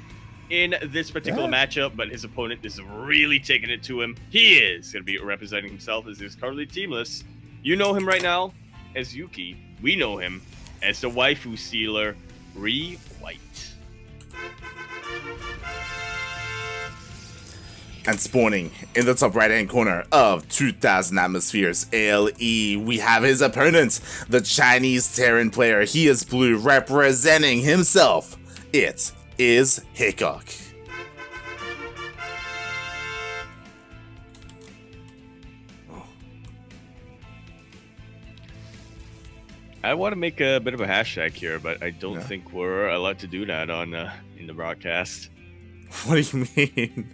in this particular matchup, but his opponent is really taking it to him. He is going to be representing himself as he's currently teamless. You know him right now as Yuki. We know him as the waifu sealer, ReWhite. And spawning in the top right-hand corner of 2000 Atmospheres LE, we have his opponent, the Chinese Terran player. He is blue, representing himself. It is Hickok. I want to make a bit of a hashtag here, but I don't Yeah. think we're allowed to do that on in the broadcast. What do you mean?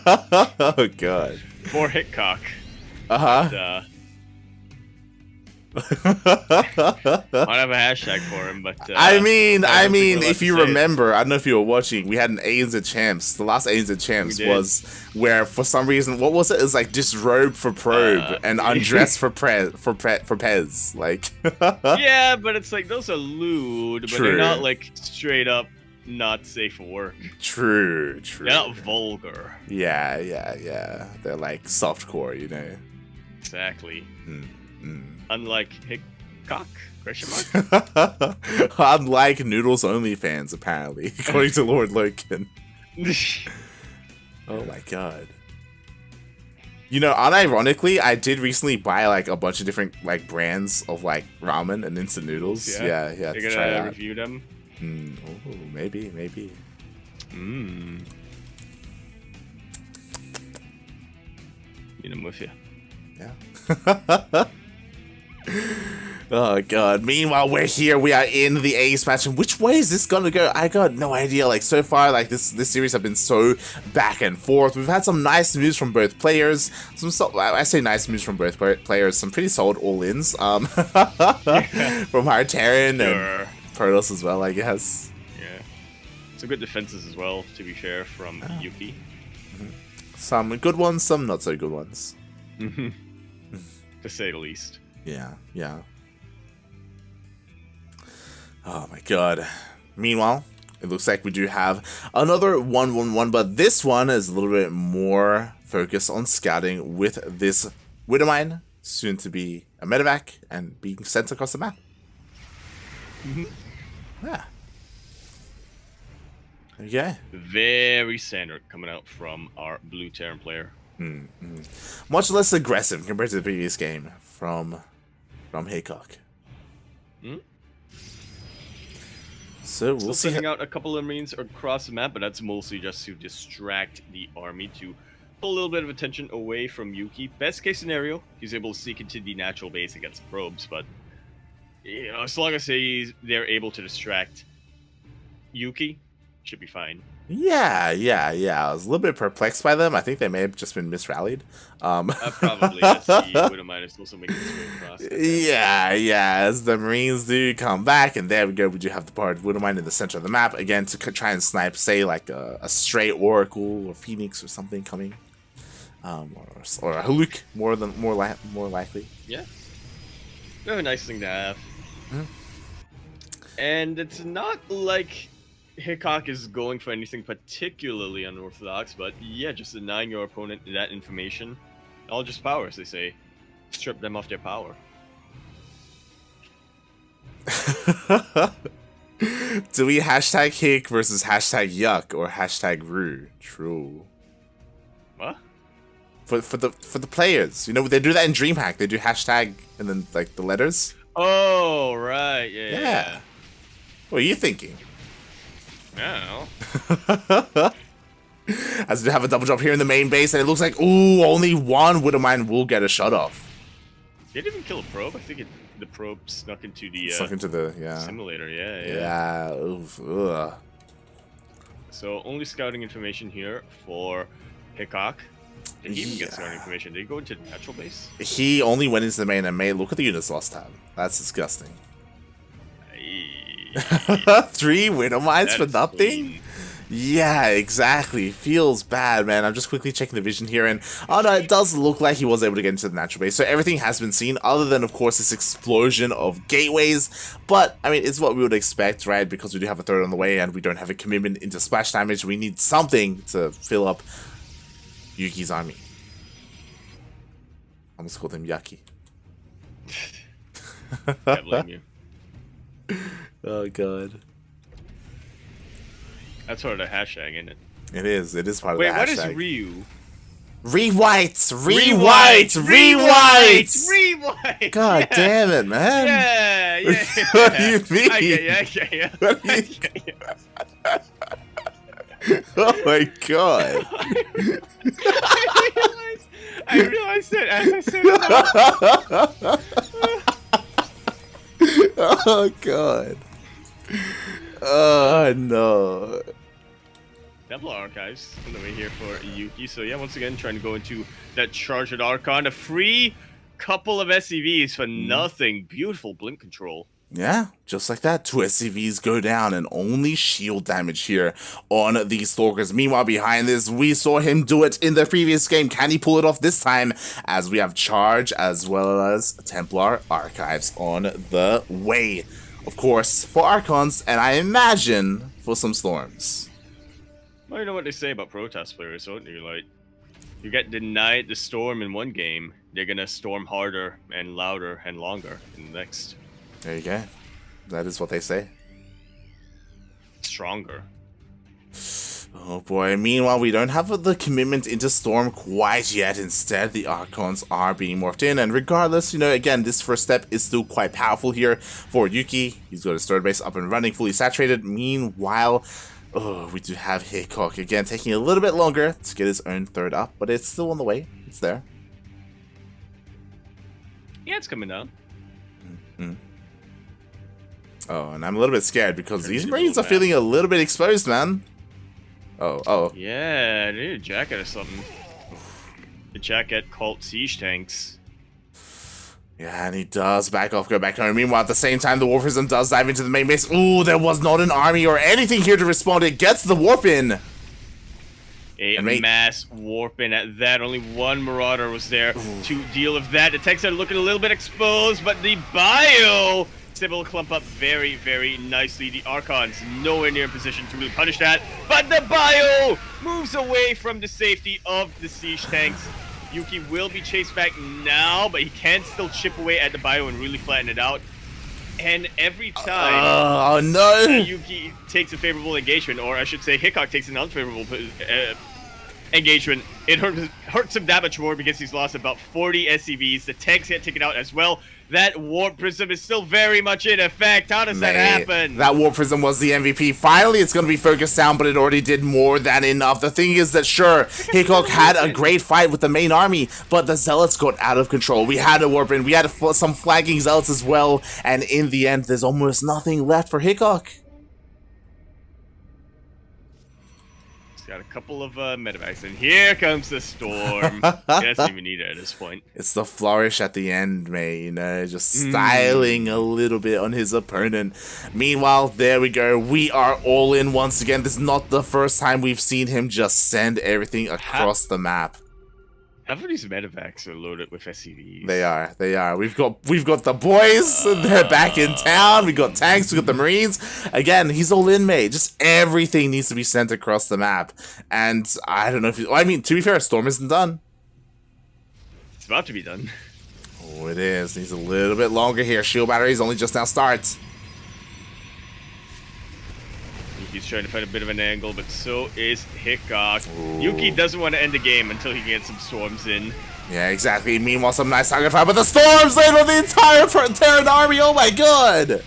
Oh god. For Hickok. Uh-huh. I'd have a hashtag for him, but I mean, don't think we're allowed if to you say it. remember, I don't know if you were watching, we had an ANZ Champs. The last ANZ Champs We did. was where, for some reason, what was it? It was like disrobe for probe and undress for Pez. Like, Yeah, but it's like those are lewd, but True. they're not like straight up not safe for work. true. They're not vulgar. Yeah. They're like softcore, you know. Exactly. Mm. Unlike Hickok? Question mark? Unlike Noodles OnlyFans, apparently, according to Lord Loken. Oh my god. You know, unironically, I did recently buy like a bunch of different like brands of like ramen and instant noodles. Yeah, You're to try it gonna out. review them? Oh, maybe. I'm with you. Yeah. Oh god. Meanwhile, we're here. We are in the Ace match, and which way is this gonna go? I got no idea. Like so far, like this series have been so back and forth. We've had some nice moves from both players. I say nice moves from both players. Some pretty solid all-ins. From Hartaren and Protoss as well, I guess. Yeah. Some good defenses as well, to be fair, from Yuki. Some good ones, some not so good ones. To say the least. Yeah. Oh my god. Meanwhile, it looks like we do have another 1-1-1, but this one is a little bit more focused on scouting with this Widowmine, soon to be a medevac, and being sent across the map. Yeah. Okay. Very standard coming out from our blue Terran player. Much less aggressive compared to the previous game from Hickok. So we'll see. Sending out a couple of Marines across the map, but that's mostly just to distract the army, to pull a little bit of attention away from Yuki. Best case scenario, he's able to sneak into the natural base against probes, but you know, as long as they're able to distract Yuki, should be fine. Yeah. I was a little bit perplexed by them. I think they may have just been misrallied. Probably, as the Widowmine is also making its way across. Yeah, as the Marines do come back, and there we go, we do have the part of Widowmine in the center of the map, again, to try and snipe, say, like a stray Oracle or Phoenix or something coming. Or a Haluk, more likely. Yeah. Very nice thing to have. And it's not like Hickok is going for anything particularly unorthodox, but yeah, just denying your opponent that information. All just power, as they say. Strip them of their power. Do we hashtag Hick versus hashtag Yuck or hashtag Rue? True. What? For the players, you know, they do that in DreamHack. They do hashtag and then like the letters. Oh, right. Yeah. What are you thinking? No. As we have a double drop here in the main base, and it looks like, ooh, only one Widowmine will get a shut off. They didn't even kill a probe. I think the probe snuck into the simulator. Yeah. Yeah. Oof, ugh. So only scouting information here for Hickok. Did he even get scouting information? Did he go into the natural base? He only went into the main and look at the units lost tab. That's disgusting. 3 Widowmines for nothing? Clean. Yeah, exactly. Feels bad, man. I'm just quickly checking the vision here, and oh no, it does look like he was able to get into the natural base. So everything has been seen, other than, of course, this explosion of gateways. But, I mean, it's what we would expect, right? Because we do have a third on the way, and we don't have a commitment into splash damage. We need something to fill up Yuki's army. I almost called him Yucky. Can't blame you. Oh god. That's part of the hashtag, isn't it? It is part of Wait, the hashtag. what is Ryu? ReWhite! God damn it, man! Yeah. What do you mean? Yeah. Oh my god. I I realized it as I said it. Oh god. Oh no. Templar Archives on the way here for Yuki. So yeah, once again, trying to go into that Charged Archon. A free couple of SCVs for nothing. Beautiful blink control. Yeah, just like that, 2 SCVs go down and only shield damage here on these Stalkers. Meanwhile, behind this, we saw him do it in the previous game. Can he pull it off this time? As we have Charge as well as Templar Archives on the way. Of course, for Archons, and I imagine for some Storms. Well, you know what they say about Protoss players, don't you? Like, you get denied the Storm in one game, they're gonna storm harder and louder and longer in the next. There you go. That is what they say. Stronger. Oh boy. Meanwhile, we don't have the commitment into Storm quite yet. Instead, the Archons are being morphed in. And regardless, you know, again, this first step is still quite powerful here for Yuki. He's got his third base up and running, fully saturated. Meanwhile, oh, we do have Hickok again, taking a little bit longer to get his own third up. But it's still on the way. It's there. Yeah, it's coming down. Oh, and I'm a little bit scared because these Marines are feeling a little bit exposed, man. Oh. Yeah, they need a jacket or something. The jacket called siege tanks. Yeah, and he does back off, go back home. Meanwhile, at the same time, the Warprism does dive into the main base. Ooh, there was not an army or anything here to respond. It gets the warp in. A mass warp in at that. Only one Marauder was there to deal with that. The tanks are looking a little bit exposed, but the bio is able to clump up very, very nicely. The Archon's nowhere near in position to really punish that, but the bio moves away from the safety of the siege tanks. Yuki will be chased back now, but he can still chip away at the bio and really flatten it out. And every time oh no, Yuki takes a favorable engagement, or I should say Hickok takes an unfavorable engagement, it hurts him that much more because he's lost about 40 SCVs. The tanks get taken out as well. That Warp Prism is still very much in effect. How does that happen? That Warp Prism was the MVP. Finally, it's going to be focused down, but it already did more than enough. The thing is that, sure, Hickok had a great fight with the main army, but the Zealots got out of control. We had a Warp in, we had some flagging Zealots as well, and in the end, there's almost nothing left for Hickok. Got a couple of medevacs, and here comes the Storm. He doesn't even need it at this point. It's the flourish at the end, mate, you know, just styling a little bit on his opponent. Meanwhile, there we go. We are all in once again. This is not the first time we've seen him just send everything across the map. Half of these medevacs are loaded with SCVs. They are. We've got the boys. They're back in town. We got tanks. We got the Marines. Again, he's all in, mate. Just everything needs to be sent across the map. And I don't know if I mean, to be fair, Storm isn't done. It's about to be done. Oh, it is. Needs a little bit longer here. Shield batteries only just now starts. Yuki's trying to find a bit of an angle, but so is Hickok. Ooh. Yuki doesn't want to end the game until he gets some Storms in. Yeah, exactly. Meanwhile, some nice target fire, but the Storms laid on the entire Terran army. Oh my god!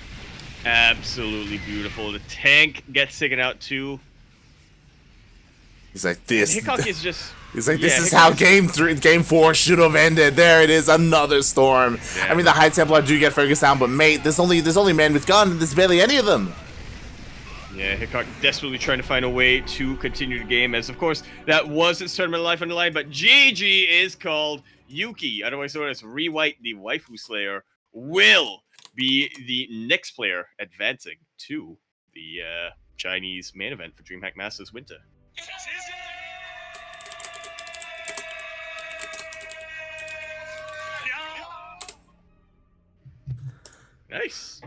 Absolutely beautiful. The tank gets taken out too. He's like, this. And Hickok is just. He's like, this is how game 4 should have ended. There it is, another Storm. Yeah. I mean, the High Templar do get focused down, but mate, there's only men with gun. There's barely any of them. Yeah, Hickok desperately trying to find a way to continue the game, as of course that was his tournament life on the line. But GG is called. Yuki, otherwise known as ReWhite, the Waifu Slayer, will be the next player advancing to the Chinese main event for DreamHack Masters Winter. Nice.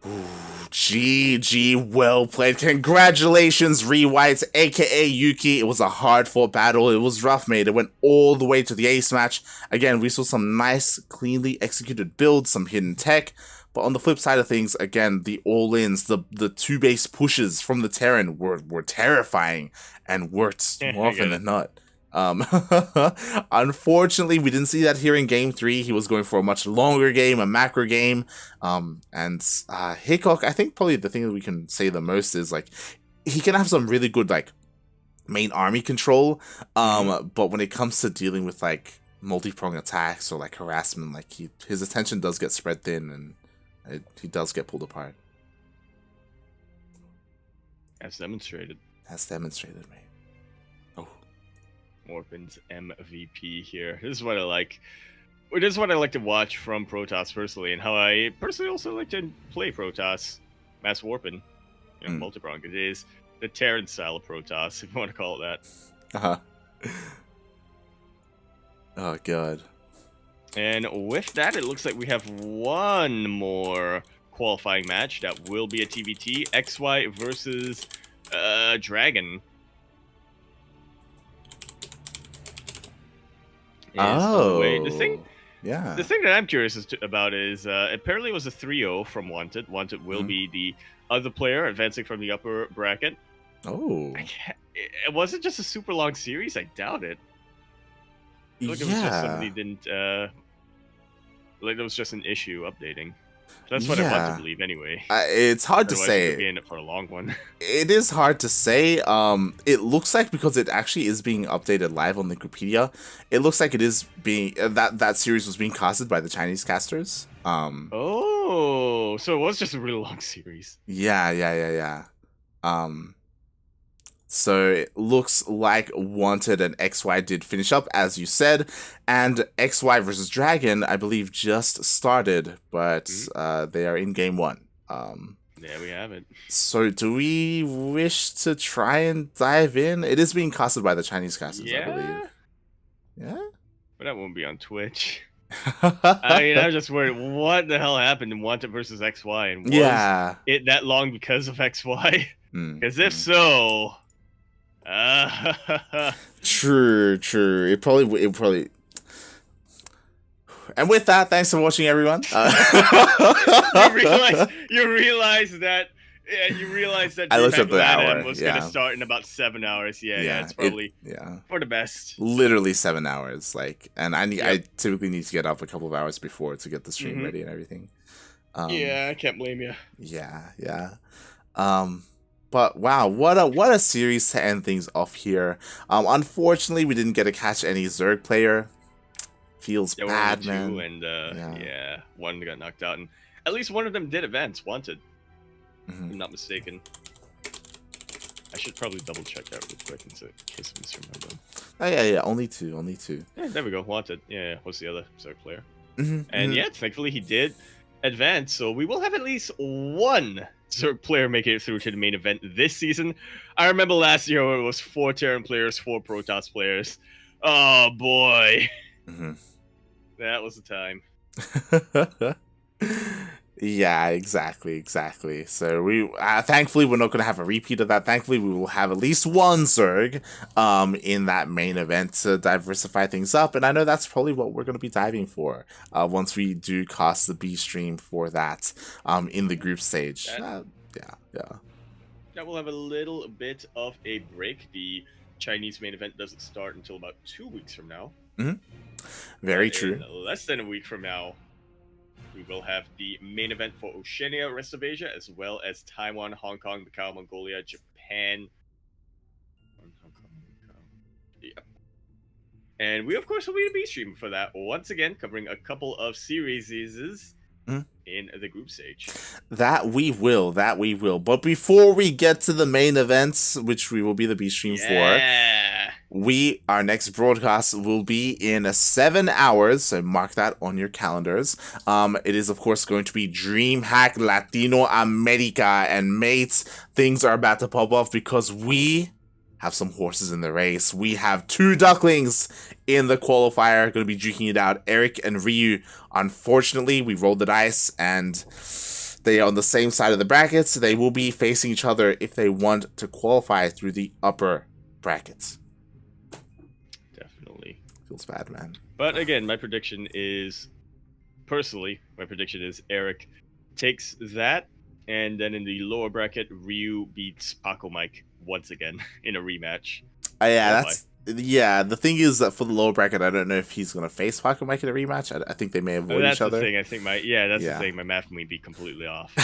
Ooh, GG, well played. Congratulations, ReWhite, aka Yuki. It was a hard-fought battle. It was rough, mate. It went all the way to the ace match. Again, we saw some nice, cleanly executed builds, some hidden tech. But on the flip side of things, again, the all-ins, the two-base pushes from the Terran were terrifying and worked more often than not. Unfortunately, we didn't see that here in game 3. He was going for a much longer game, a macro game. And Hickok, I think probably the thing that we can say the most is, like, he can have some really good, like, main army control. But when it comes to dealing with, like, multi-pronged attacks or like harassment, like his attention does get spread thin and he does get pulled apart. As demonstrated. As demonstrated, mate. Oh. Morphin's MVP here. This is what I like. This is what I like to watch from Protoss personally, and how I personally also like to play Protoss. Mass Warpin. Multi-pronged. It is the Terran style of Protoss, if you want to call it that. Oh, God. And with that, it looks like we have one more qualifying match that will be a TvT. XY versus Dragon. Oh. The thing that I'm curious about is apparently it was a 3-0 from Wanted. Wanted will be the other player advancing from the upper bracket. Oh. Was it just a super long series? I doubt it. I feel like it was just somebody didn't like there was just an issue updating. That's what I want to believe anyway. It's hard to say. Be in it for a long one. It is hard to say. It looks like because it actually is being updated live on Wikipedia, it looks like it is being that series was being casted by the Chinese casters. Oh, so it was just a really long series. Yeah. So it looks like Wanted and XY did finish up, as you said, and XY versus Dragon, I believe, just started, but they are in game 1. There we have it. So do we wish to try and dive in? It is being casted by the Chinese casters, I believe. Yeah? But that won't be on Twitch. I mean, I'm just worried, what the hell happened in Wanted versus XY? And was it that long because of XY? Because if so... True. It probably. And with that, thanks for watching, everyone. You realize that I looked up the hour. Was going to start in about 7 hours. Yeah, it's probably for the best. Literally 7 hours. I typically need to get up a couple of hours before to get the stream ready and everything. I can't blame you. Yeah. But wow, what a series to end things off here. Unfortunately, we didn't get to catch any Zerg player. Feels bad, man. And one got knocked out, and at least one of them did advance. Wanted, if I'm not mistaken. I should probably double check that real quick in case I misremember. Oh yeah, only two. Yeah, there we go. Wanted. Yeah. What's the other Zerg player? And thankfully he did advance, so we will have at least one Zerg player making it through to the main event this season. I remember last year it was 4 Terran players, 4 Protoss players. Oh boy. That was the time. Yeah, exactly. So we thankfully we're not going to have a repeat of that. Thankfully we will have at least one Zerg in that main event to diversify things up, and I know that's probably what we're going to be diving for once we do cast the B stream for that in the group stage. Yeah. That will have a little bit of a break. The Chinese main event doesn't start until about 2 weeks from now. Very true. In less than a week from now, we will have the main event for Oceania, rest of Asia, as well as Taiwan, Hong Kong, Macau, Mongolia, Japan. Yep. And we, of course, will be the B stream for that once again, covering a couple of series in the group stage. That we will. But before we get to the main events, which we will be the B stream for, our next broadcast will be in 7 hours, so mark that on your calendars. It is, of course, going to be DreamHack Latino America, and mates, things are about to pop off because we have some horses in the race. We have 2 Ducklings in the qualifier, going to be duking it out, Eric and Ryu. Unfortunately, we rolled the dice, and they are on the same side of the brackets, so they will be facing each other if they want to qualify through the upper brackets. Definitely. Feels bad, man. But again, my prediction is Eric takes that, and then in the lower bracket, Ryu beats Paco Mike once again in a rematch. Yeah, the thing is that for the lower bracket, I don't know if he's gonna face Paco Mike in a rematch. I think they may avoid That's each other. the thing. I think that's Yeah. the thing. My math may be completely off,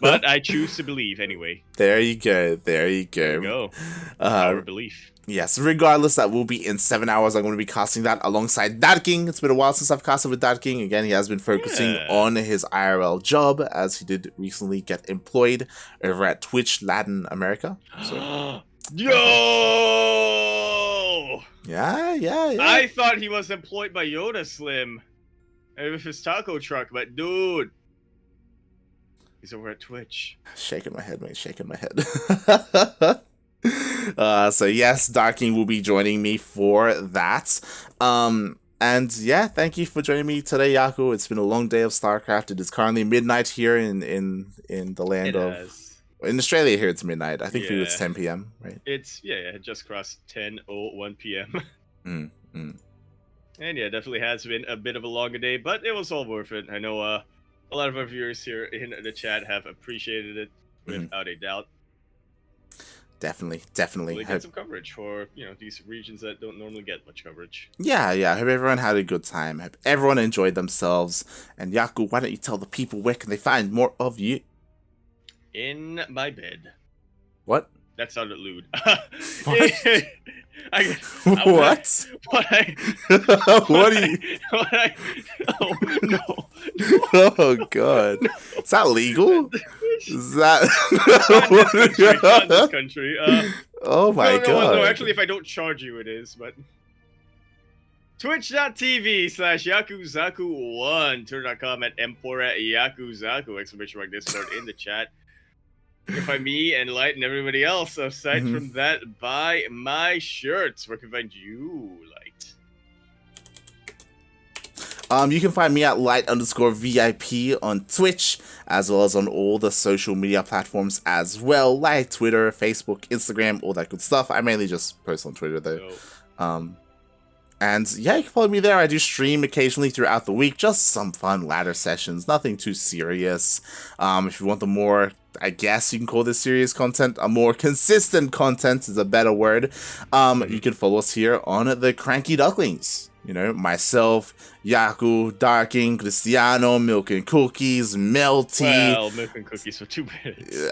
but I choose to believe anyway. There you go. There you go. There you go. Power of belief. Yes, regardless, that will be in 7 hours. I'm going to be casting that alongside King. It's been a while since I've casted with King. Again, he has been focusing on his IRL job as he did recently get employed over at Twitch Latin America. So, yo! Yeah. I thought he was employed by Yoda Slim with his taco truck, but dude, he's over at Twitch. Shaking my head, mate. Shaking my head. So yes, King will be joining me for that. And yeah, thank you for joining me today, Yaku. It's been a long day of StarCraft. It is currently midnight here in the land in Australia. Here it's midnight. I think for you it's 10 p.m. right? It's it just crossed 10:01 p.m. And yeah, definitely has been a bit of a longer day, but it was all worth it. I know a lot of our viewers here in the chat have appreciated it without a doubt. Definitely. We get some coverage for these regions that don't normally get much coverage. Yeah. I hope everyone had a good time. I hope everyone enjoyed themselves. And Yaku, why don't you tell the people where can they find more of you? In my bed. What? That sounded lewd. What? What are you? Oh no! Oh god! No. Is that legal? Is that not in this country? Oh my god! No, actually, if I don't charge you, it is. But Twitch.tv/Yakuzaku1, Twitter.com @Yakuzaku, exclamation Discord in the chat. You can find me and Light and everybody else. Aside from that, buy my shirts. Where can I find you, Light? You can find me at Light_VIP on Twitch, as well as on all the social media platforms as well, like Twitter, Facebook, Instagram, all that good stuff. I mainly just post on Twitter though. And yeah, you can follow me there. I do stream occasionally throughout the week, just some fun ladder sessions, nothing too serious. If you want the more, I guess you can call this serious content, a more consistent content is a better word, you can follow us here on the CranKy Ducklings. Myself, Yaku, Darking, Cristiano, Milk and Cookies, Melty. Well, Milk and Cookies for 2 minutes.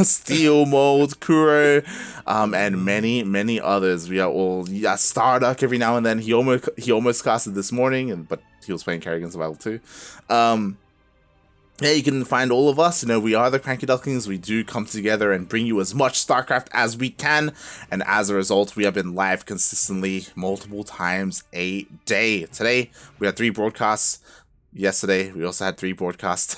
Steel Mold, Kuro, and many others. We are all Starduck every now and then. He almost casted this morning, but he was playing Kerrigan Survival too. Yeah, you can find all of us. We are the CranKy Ducklings. We do come together and bring you as much StarCraft as we can. And as a result, we have been live consistently multiple times a day. Today, we had 3 broadcasts. Yesterday, we also had 3 broadcasts.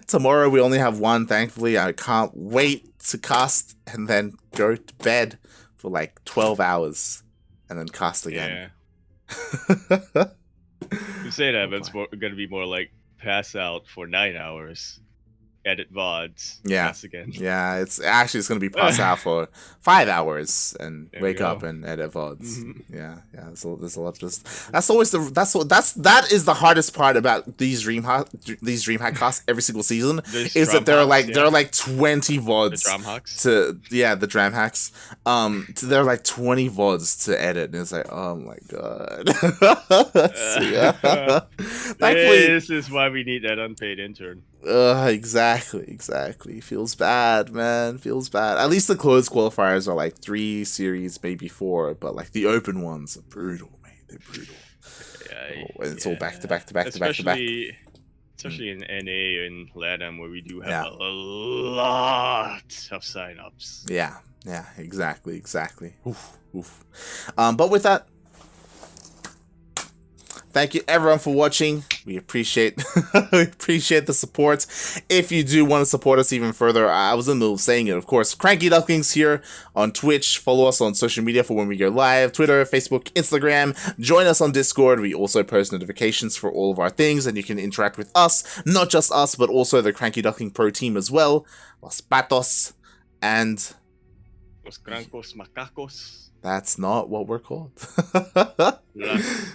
Tomorrow, we only have 1, thankfully. I can't wait to cast and then go to bed for like 12 hours. And then cast again. Yeah. You say that, but it's going to be more like pass out for 9 hours, edit VODs. Yeah. Again. Yeah, it's going to be pass out for 5 hours and wake up and edit VODs. Yeah. There's a lot of just. That is the hardest part about these DreamHack casts every single season. Is that there are like 20 VODs. The DreamHacks. The DreamHacks. There are like 20 VODs to edit, and it's like, oh my god. This is why we need that unpaid intern. Exactly. Feels bad, man. Feels bad. At least the closed qualifiers are like 3 series, maybe 4, but like the open ones are brutal, man. They're brutal. And it's all back to back. Especially in NA and LATAM, where we do have a lot of signups. Yeah, exactly. Oof. But with that, thank you everyone for watching. We appreciate the support. If you do want to support us even further, I was in the middle of saying it, of course. CranKy Ducklings here on Twitch. Follow us on social media for when we go live. Twitter, Facebook, Instagram. Join us on Discord. We also post notifications for all of our things, and you can interact with us. Not just us, but also the CranKy Duckling Pro team as well. Los Patos and Los Crancos Macacos. That's not what we're called.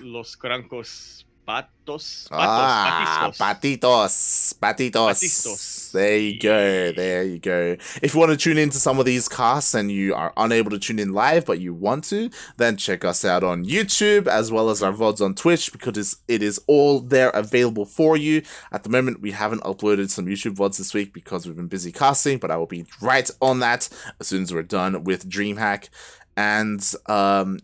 Los Crancos Patos. Ah, patitos. Patistos. There you go. There you go. If you want to tune into some of these casts and you are unable to tune in live, but you want to, then check us out on YouTube as well as our VODs on Twitch, because it is all there available for you. At the moment, we haven't uploaded some YouTube VODs this week because we've been busy casting, but I will be right on that as soon as we're done with DreamHack. And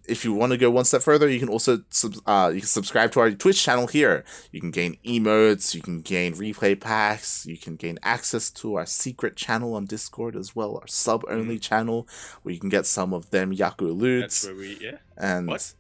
if you want to go one step further, you can also subscribe to our Twitch channel here. You can gain emotes, you can gain replay packs, you can gain access to our secret channel on Discord as well, our sub-only channel, where you can get some of them Yaku loots. That's where we, yeah. And What?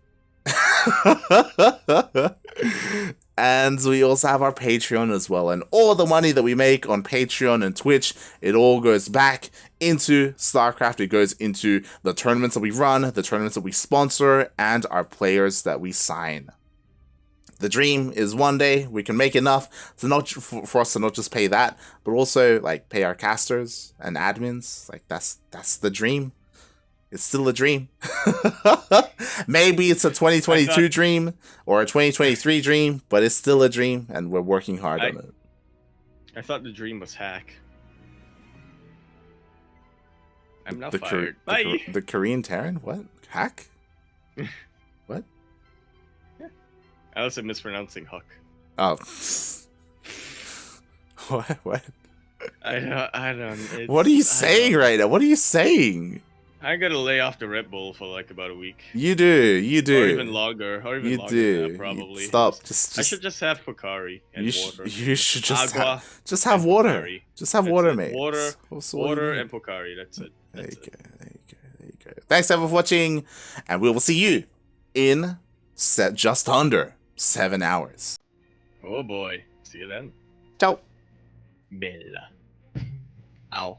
and we also have our Patreon as well, and all the money that we make on Patreon and Twitch, it all goes back into StarCraft. It goes into the tournaments that we run, the tournaments that we sponsor, and our players that we sign. The dream is one day we can make enough to not for us to not just pay that, but also like pay our casters and admins. Like that's the dream. It's still a dream. Maybe it's a 2022 dream or a 2023 dream, but it's still a dream, and we're working hard on it. I thought the dream was hack. I'm not fired. Bye. The Korean Terran? What? Hack? What? Yeah. I was mispronouncing Huck. Oh. What? I don't. What are you saying right now? What are you saying? I gotta lay off the Red Bull for like about a week. You do. Or even longer. You do. Now, probably. Stop. I should just have Pocari and water. You should just Agua have water. Pocari. Just have water, mate. Water and Pocari. That's it. There you go. Thanks everyone for watching, and we will see you in just under 7 hours. Oh boy. See you then. Ciao. Bella. Ow.